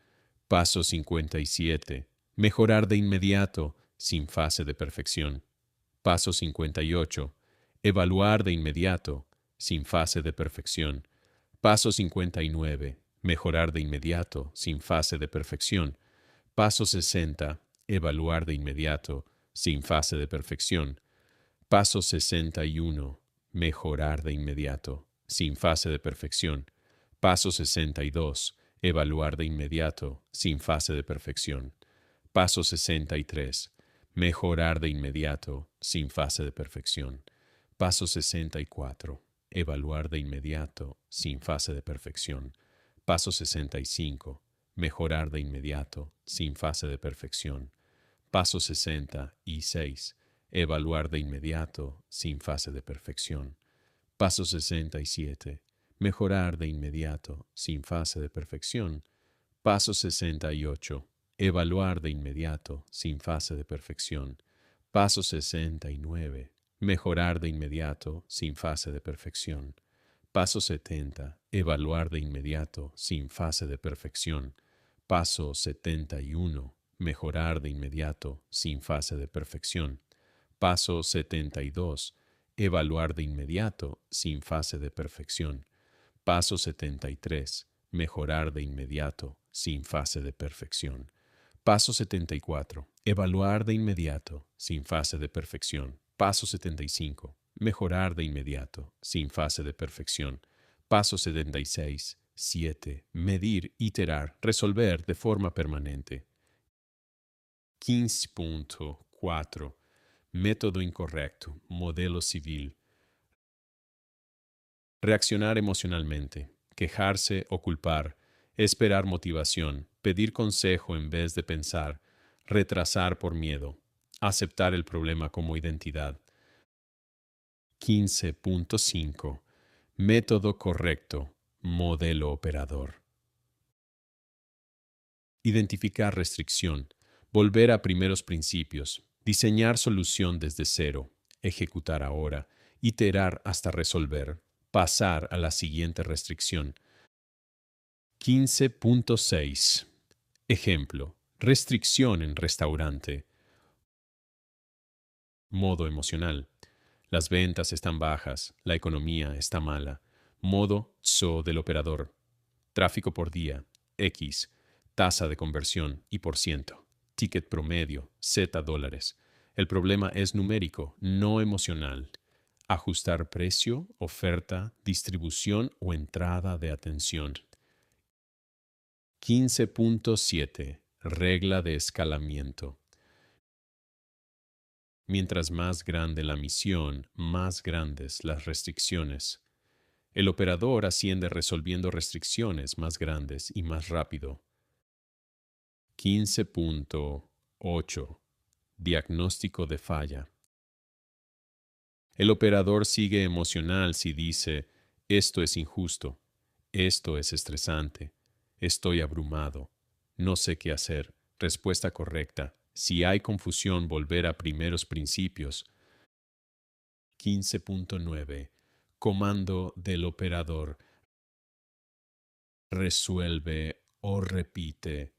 Paso 57, mejorar de inmediato, sin fase de perfección. Paso 58, evaluar de inmediato, sin fase de perfección. Paso 59, mejorar de inmediato, sin fase de perfección. Paso 60, evaluar de inmediato, sin fase de perfección. Paso 61, mejorar de inmediato, sin fase de perfección. Paso 62, evaluar de inmediato, sin fase de perfección. Paso 63, mejorar de inmediato, sin fase de perfección. Paso 64, evaluar de inmediato, sin fase de perfección. Paso 65, mejorar de inmediato, sin fase de perfección. Paso 66, evaluar de inmediato, sin fase de perfección. Paso 67, mejorar de inmediato, sin fase de perfección. Paso 68. Evaluar de inmediato, sin fase de perfección. Paso 69. Mejorar de inmediato, sin fase de perfección. Paso 70. Evaluar de inmediato, sin fase de perfección. Paso 71. Mejorar de inmediato, sin fase de perfección. Paso 72. Evaluar de inmediato, sin fase de perfección. Paso 73. Mejorar de inmediato, sin fase de perfección. Paso 74. Evaluar de inmediato, sin fase de perfección. Paso 75. Mejorar de inmediato, sin fase de perfección. Paso 76. 7. Medir, iterar, resolver de forma permanente. 15.4. Método incorrecto, modelo civil. Reaccionar emocionalmente, quejarse o culpar, esperar motivación, pedir consejo en vez de pensar, retrasar por miedo, aceptar el problema como identidad. 15.5. Método correcto, modelo operador. Identificar restricción, volver a primeros principios, diseñar solución desde cero, ejecutar ahora, iterar hasta resolver, pasar a la siguiente restricción. 15.6. Ejemplo, restricción en restaurante. Modo emocional. Las ventas están bajas, la economía está mala. Modo TSO del operador. Tráfico por día, X. Tasa de conversión y por ciento. Ticket promedio, $Z. El problema es numérico, no emocional. Ajustar precio, oferta, distribución o entrada de atención. 15.7. Regla de escalamiento. Mientras más grande la misión, más grandes las restricciones. El operador asciende resolviendo restricciones más grandes y más rápido. 15.8. Diagnóstico de falla. El operador sigue emocional si dice, esto es injusto, esto es estresante, estoy abrumado, no sé qué hacer. Respuesta correcta. Si hay confusión, volver a primeros principios. 15.9. Comando del operador. Resuelve o repite.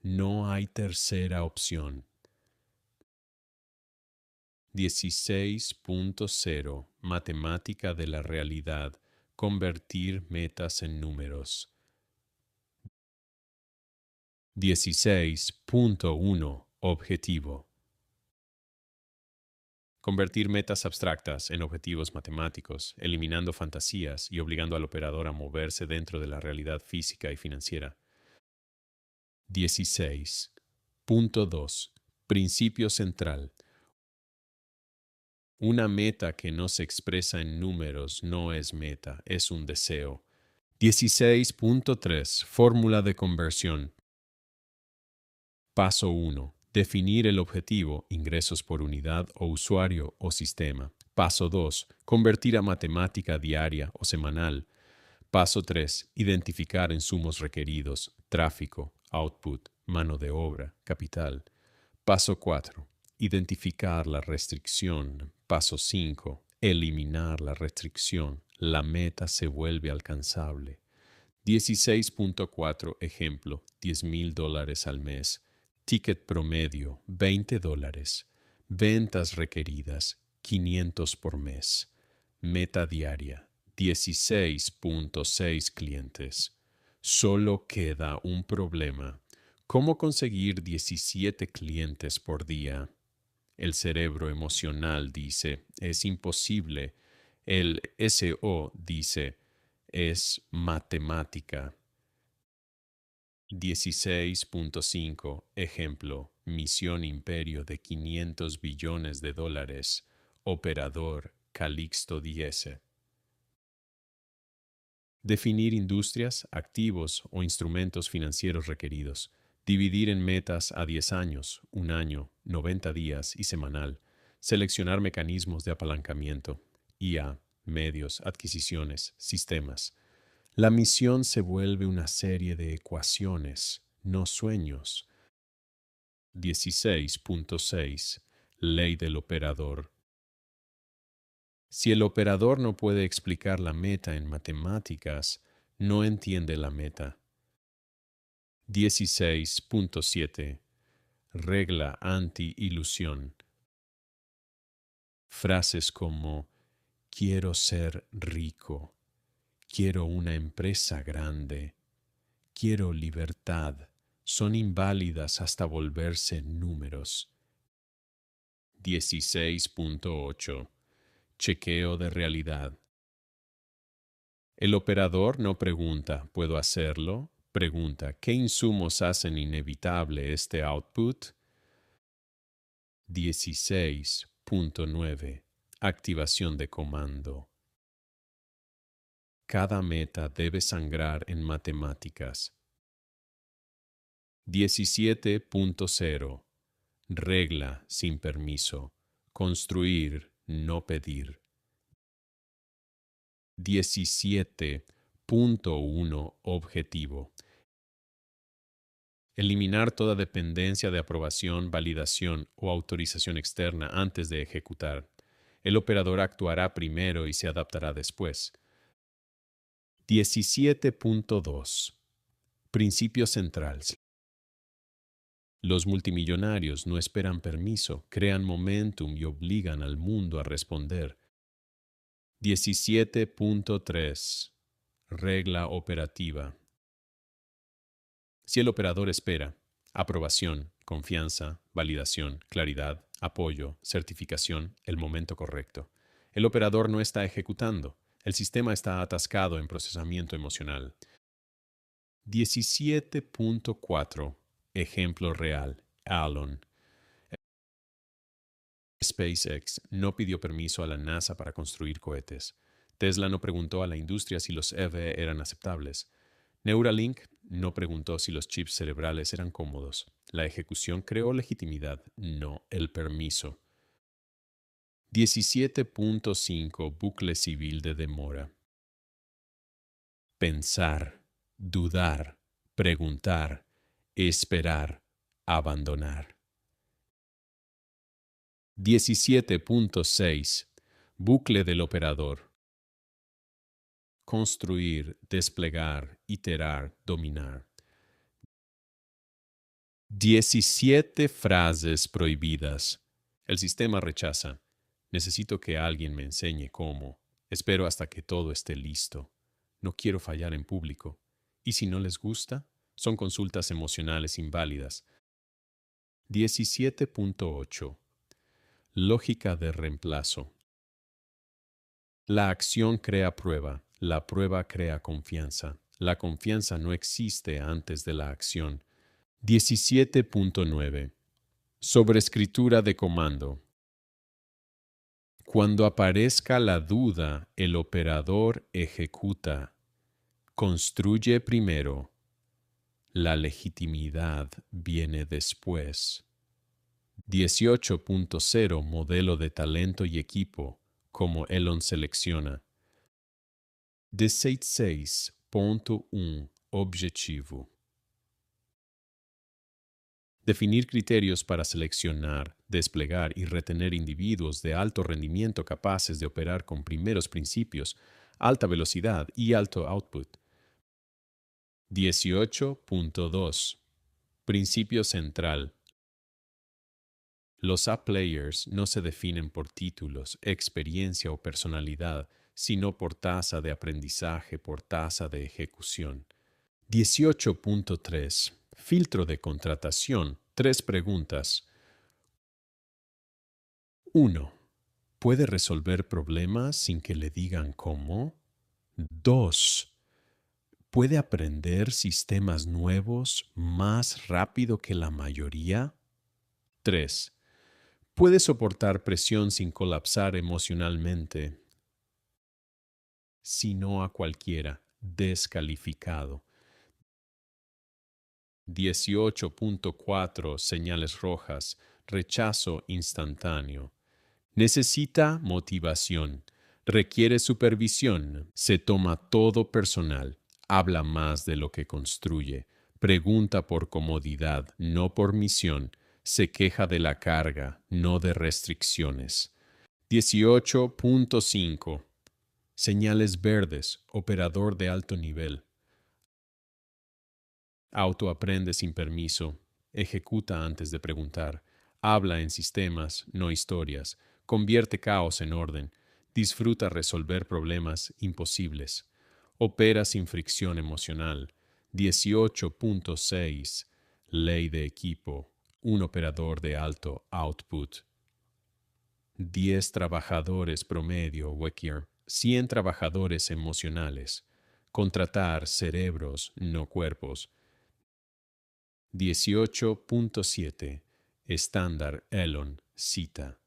No hay tercera opción. 16.0. Matemática de la realidad. Convertir metas en números. 16.1. Objetivo. Convertir metas abstractas en objetivos matemáticos, eliminando fantasías y obligando al operador a moverse dentro de la realidad física y financiera. 16.2. Principio central. Una meta que no se expresa en números no es meta, es un deseo. 16.3. Fórmula de conversión. Paso 1. Definir el objetivo, ingresos por unidad o usuario o sistema. Paso 2. Convertir a matemática diaria o semanal. Paso 3. Identificar insumos requeridos, tráfico, output, mano de obra, capital. Paso 4. Identificar la restricción. Paso 5. Eliminar la restricción. La meta se vuelve alcanzable. 16.4. Ejemplo, $10,000 al mes. Ticket promedio, $20. Ventas requeridas, 500 por mes. Meta diaria, 16.6 clientes. Solo queda un problema. ¿Cómo conseguir 17 clientes por día? El cerebro emocional dice, es imposible. El SO dice, es matemática. 16.5. Ejemplo, misión imperio de $500 billones. Operador Calixto 10. Definir industrias, activos o instrumentos financieros requeridos. Dividir en metas a 10 años, 1 año, 90 días y semanal. Seleccionar mecanismos de apalancamiento. IA, medios, adquisiciones, sistemas. La misión se vuelve una serie de ecuaciones, no sueños. 16.6. Ley del operador. Si el operador no puede explicar la meta en matemáticas, no entiende la meta. 16.7. Regla anti-ilusión. Frases como quiero ser rico, quiero una empresa grande, quiero libertad, son inválidas hasta volverse números. 16.8. Chequeo de realidad. El operador no pregunta, ¿puedo hacerlo? Pregunta, ¿qué insumos hacen inevitable este output? 16.9. Activación de comando. Cada meta debe sangrar en matemáticas. 17.0. Regla sin permiso. Construir, no pedir. 17.1. Objetivo. Eliminar toda dependencia de aprobación, validación o autorización externa antes de ejecutar. El operador actuará primero y se adaptará después. 17.2. Principio central. Los multimillonarios no esperan permiso, crean momentum y obligan al mundo a responder. 17.3. Regla operativa. Si el operador espera aprobación, confianza, validación, claridad, apoyo, certificación, el momento correcto, el operador no está ejecutando. El sistema está atascado en procesamiento emocional. 17.4. Ejemplo real. Elon. SpaceX no pidió permiso a la NASA para construir cohetes. Tesla no preguntó a la industria si los EV eran aceptables. Neuralink no preguntó si los chips cerebrales eran cómodos. La ejecución creó legitimidad, no el permiso. 17.5. Bucle civil de demora. Pensar, dudar, preguntar, esperar, abandonar. 17.6. Bucle del operador. Construir, desplegar, iterar, dominar. 17 frases prohibidas. El sistema rechaza. Necesito que alguien me enseñe cómo. Espero hasta que todo esté listo. No quiero fallar en público. ¿Y si no les gusta? Son consultas emocionales inválidas. 17.8. Lógica de reemplazo. La acción crea prueba, la prueba crea confianza. La confianza no existe antes de la acción. 17.9. Sobrescritura de comando. Cuando aparezca la duda, el operador ejecuta. Construye primero. La legitimidad viene después. 18.0. Modelo de talento y equipo, como Elon selecciona. 16.1. Objetivo. Definir criterios para seleccionar, desplegar y retener individuos de alto rendimiento capaces de operar con primeros principios, alta velocidad y alto output. 18.2. Principio central. Los A-players no se definen por títulos, experiencia o personalidad, sino por tasa de aprendizaje, por tasa de ejecución. 18.3. Filtro de contratación. 3 preguntas. 1. ¿Puede resolver problemas sin que le digan cómo? 2. ¿Puede aprender sistemas nuevos más rápido que la mayoría? 3. ¿Puede soportar presión sin colapsar emocionalmente? Si no, a cualquiera, descalificado. 18.4. Señales rojas. Rechazo instantáneo. Necesita motivación. Requiere supervisión. Se toma todo personal. habla más de lo que construye. Pregunta por comodidad, no por misión. Se queja de la carga, no de restricciones. 18.5. Señales verdes, operador de alto nivel. Autoaprende sin permiso. Ejecuta antes de preguntar. Habla en sistemas, no historias. Convierte caos en orden. Disfruta resolver problemas imposibles. Opera sin fricción emocional. 18.6. Ley de equipo. Un operador de alto output. 10 trabajadores promedio Wekier. 100 trabajadores emocionales. Contratar cerebros, no cuerpos. 18.7. Estándar Elon cita.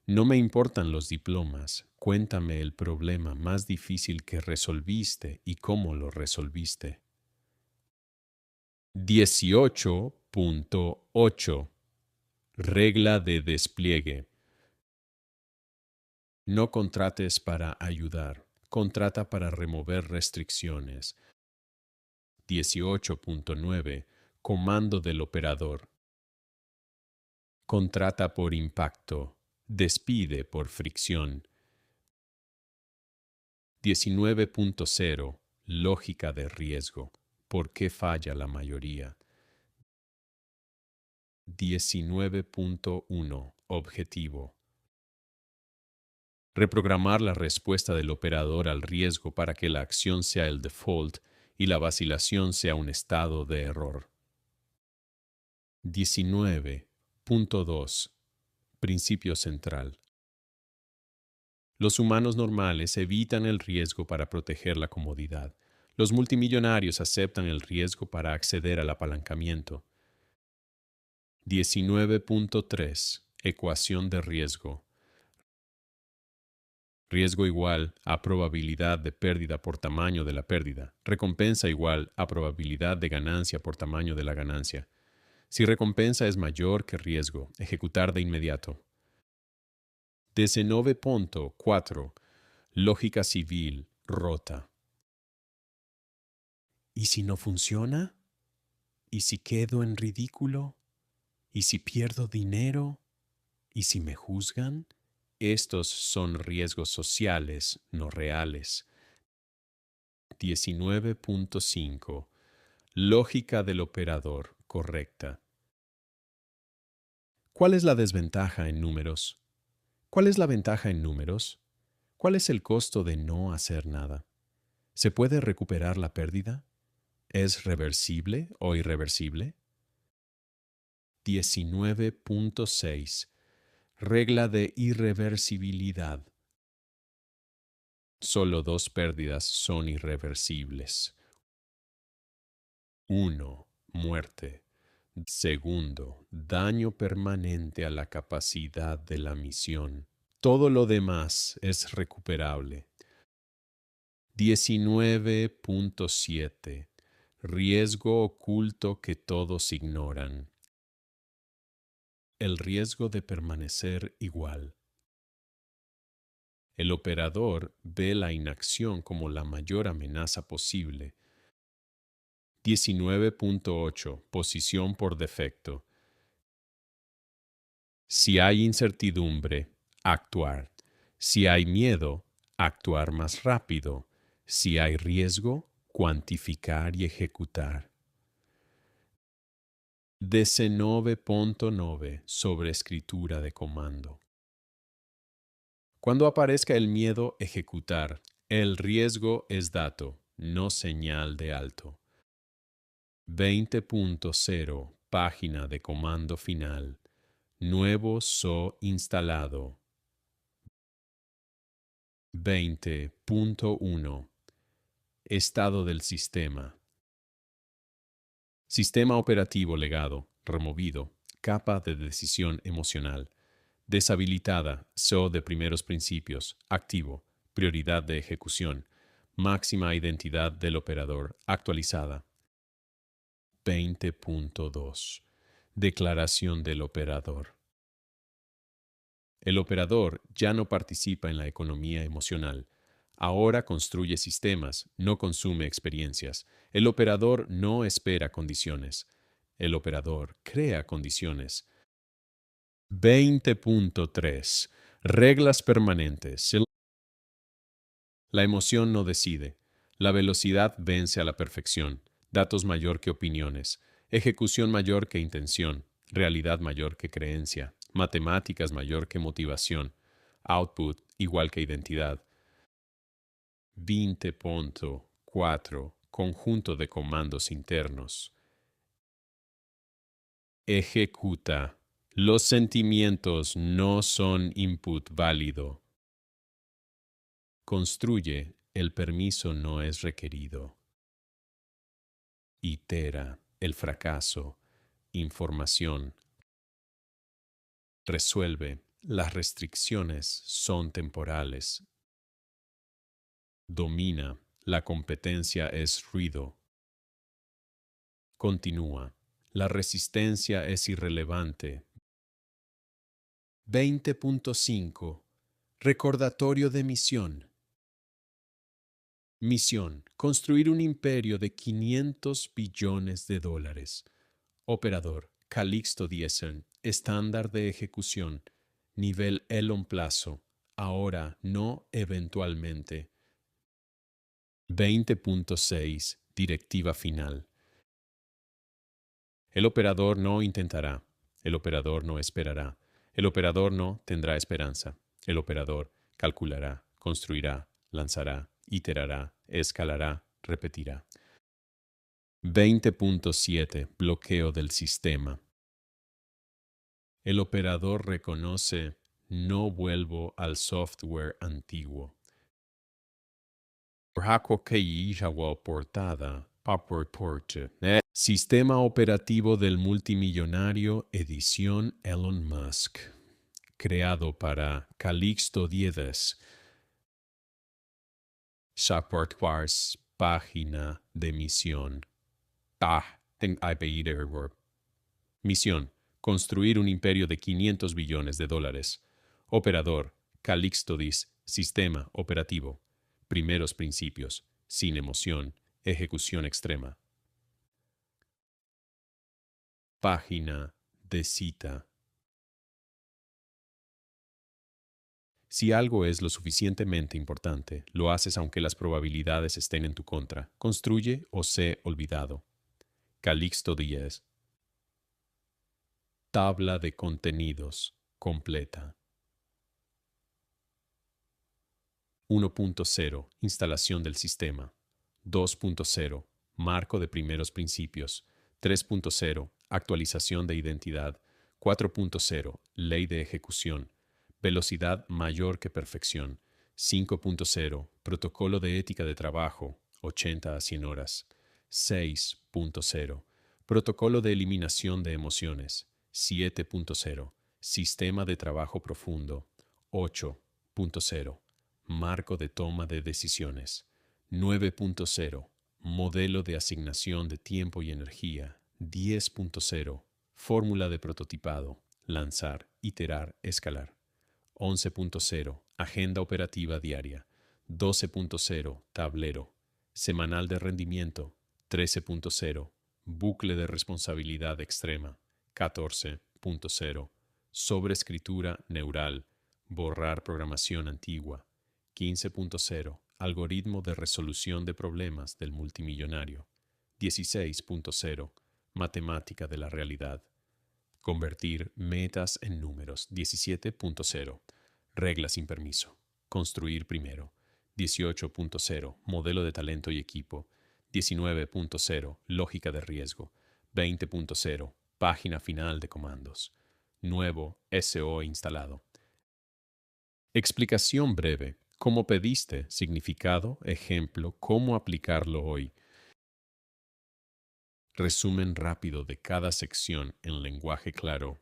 No me importan los diplomas, cuéntame el problema más difícil que resolviste y cómo lo resolviste. 18.8. Regla de despliegue. No contrates para ayudar, contrata para remover restricciones. 18.9. Comando del operador. Contrata por impacto, despide por fricción. 19.0. Lógica de riesgo. ¿Por qué falla la mayoría? 19.1. Objetivo. Reprogramar la respuesta del operador al riesgo para que la acción sea el default y la vacilación sea un estado de error. 19.2. Principio central. Los humanos normales evitan el riesgo para proteger la comodidad. Los multimillonarios aceptan el riesgo para acceder al apalancamiento. 19.3. Ecuación de riesgo. Riesgo igual a probabilidad de pérdida por tamaño de la pérdida. Recompensa igual a probabilidad de ganancia por tamaño de la ganancia. Si recompensa es mayor que riesgo, ejecutar de inmediato. 19.4. Lógica civil rota. ¿Y si no funciona? ¿Y si quedo en ridículo? ¿Y si pierdo dinero? ¿Y si me juzgan? Estos son riesgos sociales, no reales. 19.5. Lógica del operador correcta. ¿Cuál es la desventaja en números? ¿Cuál es la ventaja en números? ¿Cuál es el costo de no hacer nada? ¿Se puede recuperar la pérdida? ¿Es reversible o irreversible? 19.6. Regla de irreversibilidad. Solo 2 pérdidas son irreversibles. 1. Muerte. Segundo, daño permanente a la capacidad de la misión. Todo lo demás es recuperable. 19.7. Riesgo oculto que todos ignoran. El riesgo de permanecer igual. El operador ve la inacción como la mayor amenaza posible. 19.8. Posición por defecto. Si hay incertidumbre, actuar. Si hay miedo, actuar más rápido. Si hay riesgo, cuantificar y ejecutar. 19.9. Sobreescritura de comando. Cuando aparezca el miedo, ejecutar. El riesgo es dato, no señal de alto. 20.0. Página de comando final. Nuevo SO instalado. 20.1. Estado del sistema. Sistema operativo legado, removido, capa de decisión emocional. Deshabilitada, SO de primeros principios, activo, prioridad de ejecución, máxima identidad del operador, actualizada. 20.2. Declaración del operador. El operador ya no participa en la economía emocional. Ahora construye sistemas, no consume experiencias. El operador no espera condiciones. El operador crea condiciones. 20.3. Reglas permanentes. La emoción no decide. La velocidad vence a la perfección. Datos mayor que opiniones. Ejecución mayor que intención. Realidad mayor que creencia. Matemáticas mayor que motivación. Output igual que identidad. 20.4. Conjunto de comandos internos. Ejecuta. Los sentimientos no son input válido. Construye. El permiso no es requerido. Itera. El fracaso. Información. Resuelve. Las restricciones son temporales. Domina. La competencia es ruido. Continúa. La resistencia es irrelevante. 20.5. Recordatorio de misión. Misión: construir un imperio de 500 billones de dólares. Operador: Calixto Diesen. Estándar de ejecución: nivel Elon Plazo. Ahora, no eventualmente. 20.6. Directiva final. El operador no intentará. El operador no esperará. El operador no tendrá esperanza. El operador calculará, construirá, lanzará, iterará, escalará, repetirá. 20.7. Bloqueo del sistema. El operador reconoce: no vuelvo al software antiguo. Portada. Sistema operativo del multimillonario edición Elon Musk. Creado para Calixto Diedes. Softwares. Página de misión. Misión: construir un imperio de 500 billones de dólares. Operador: Calixto Dis. Sistema operativo. Primeros principios. Sin emoción. Ejecución extrema. Página de cita. Si algo es lo suficientemente importante, lo haces aunque las probabilidades estén en tu contra. Construye o sé olvidado. Calixto Díez. Tabla de contenidos completa. 1.0. Instalación del sistema. 2.0. Marco de primeros principios. 3.0. Actualización de identidad. 4.0. Ley de ejecución. Velocidad mayor que perfección. 5.0. Protocolo de ética de trabajo. 80 a 100 horas. 6.0. Protocolo de eliminación de emociones. 7.0. Sistema de trabajo profundo. 8.0. Marco de toma de decisiones. 9.0. Modelo de asignación de tiempo y energía. 10.0. Fórmula de prototipado. Lanzar, iterar, escalar. 11.0. Agenda operativa diaria. 12.0. Tablero. Semanal de rendimiento. 13.0. Bucle de responsabilidad extrema. 14.0. Sobreescritura neural. Borrar programación antigua. 15.0. Algoritmo de resolución de problemas del multimillonario. 16.0. Matemática de la realidad. Convertir metas en números. 17.0. Regla sin permiso. Construir primero. 18.0. Modelo de talento y equipo. 19.0. Lógica de riesgo. 20.0. Página final de comandos. Nuevo SO instalado. Explicación breve. Como pediste, significado, ejemplo, cómo aplicarlo hoy. Resumen rápido de cada sección en lenguaje claro.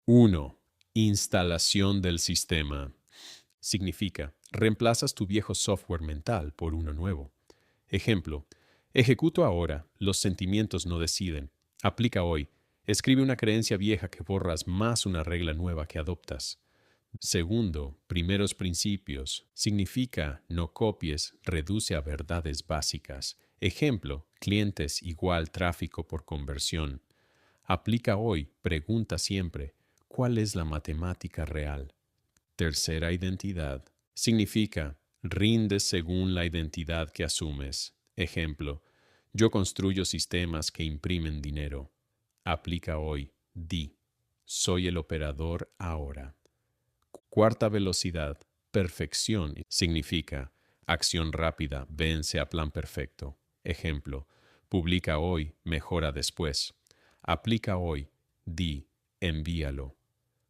1. Instalación del sistema. Significa: reemplazas tu viejo software mental por uno nuevo. Ejemplo: ejecuto ahora, los sentimientos no deciden. Aplica hoy. Escribe una creencia vieja que borras más una regla nueva que adoptas. Segundo, primeros principios. Significa no copies, reduce a verdades básicas. Ejemplo, clientes igual tráfico por conversión. Aplica hoy, pregunta siempre, ¿cuál es la matemática real? Tercera identidad. Significa, rindes según la identidad que asumes. Ejemplo, yo construyo sistemas que imprimen dinero. Aplica hoy, di, soy el operador ahora. Cuarta velocidad. Perfección significa, acción rápida vence a plan perfecto. Ejemplo, publica hoy, mejora después. Aplica hoy, di, envíalo.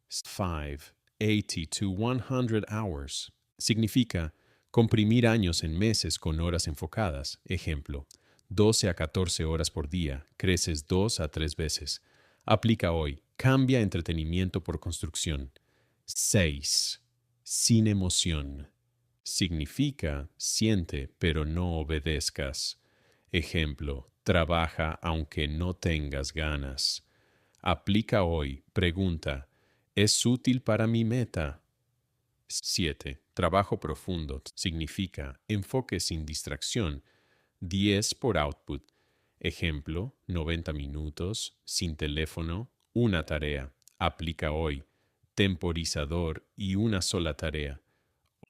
5. 80 to 100 hours. Significa comprimir años en meses con horas enfocadas. Ejemplo, 12 a 14 horas por día, creces 2 a 3 veces. Aplica hoy, cambia entretenimiento por construcción. 6. Sin emoción. Significa siente pero no obedezcas. Ejemplo, trabaja aunque no tengas ganas. Aplica hoy, pregunta, ¿es útil para mi meta? 7. Trabajo profundo significa enfoque sin distracción. 10 por output. Ejemplo, 90 minutos, sin teléfono, una tarea. Aplica hoy, temporizador y una sola tarea.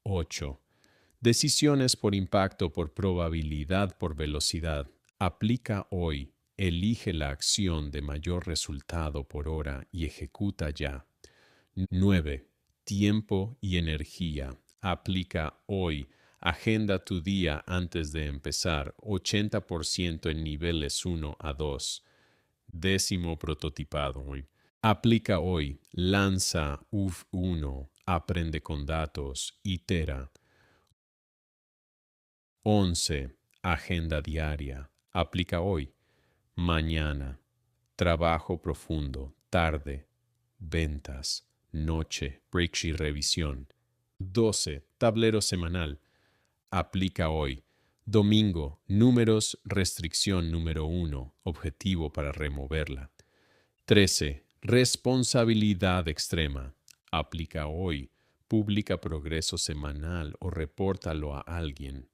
8. Decisiones por impacto, por probabilidad, por velocidad. Aplica hoy. Elige la acción de mayor resultado por hora y ejecuta ya. 9. Tiempo y energía. Aplica hoy. Agenda tu día antes de empezar. 80% en niveles 1 a 2. Décimo prototipado hoy. Aplica hoy. Lanza UF1. Aprende con datos. Itera. 11. Agenda diaria. Aplica hoy. Mañana. Trabajo profundo. Tarde. Ventas. Noche. Breaks y revisión. 12. Tablero semanal. Aplica hoy. Domingo. Números. Restricción número 1. Objetivo para removerla. 13. Responsabilidad extrema. Aplica hoy. Publica progreso semanal o repórtalo a alguien.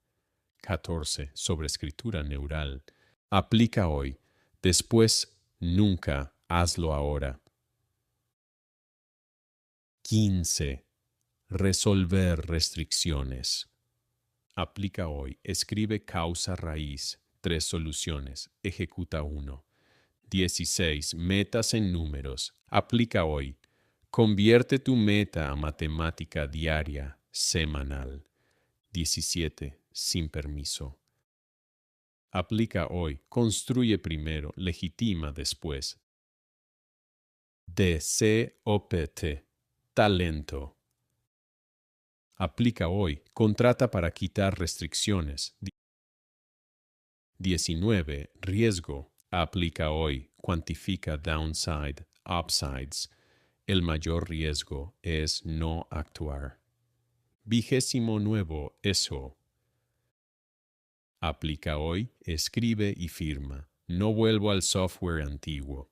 14. Sobreescritura neural. Aplica hoy. Después, nunca. Hazlo ahora. 15. Resolver restricciones. Aplica hoy. Escribe causa raíz. 3 soluciones. Ejecuta 1. 16. Metas en números. Aplica hoy. Convierte tu meta a matemática diaria, semanal. 17. Sin permiso. Aplica hoy. Construye primero, legitima después. DCOPT. Talento. Aplica hoy. Contrata para quitar restricciones. 19. Riesgo. Aplica hoy. Cuantifica downside, upsides. El mayor riesgo es no actuar. 29. Eso. Aplica hoy, escribe y firma. No vuelvo al software antiguo.